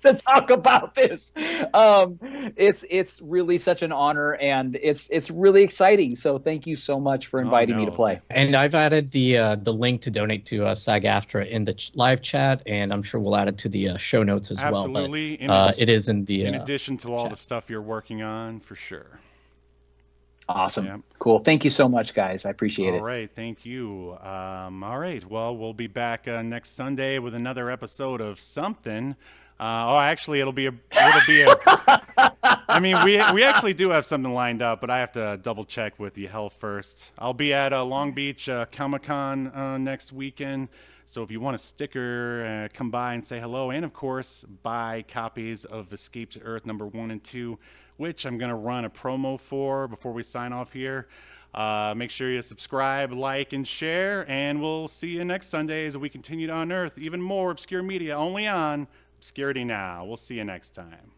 to talk about this. It's really such an honor, and it's really exciting. So thank you so much for inviting me to play. And I've added the link to donate to SAG-AFTRA in the live chat, and I'm sure we'll add it to the show notes as well. Absolutely. It is in the in addition to all the stuff you're working on, for sure. Awesome. Yeah. Cool. Thank you so much, guys. I appreciate it. All right. Thank you. All right. Well, we'll be back next Sunday with another episode of something. Actually, it'll be a I mean, we actually do have something lined up, but I have to double check with Yahel first. I'll be at Long Beach Comic-Con next weekend. So if you want a sticker, come by and say hello. And, of course, buy copies of Escape to Earth number 1 and 2, which I'm going to run a promo for before we sign off here. Make sure you subscribe, like, and share. And we'll see you next Sunday as we continue to unearth even more obscure media only on Obscurity Now. We'll see you next time.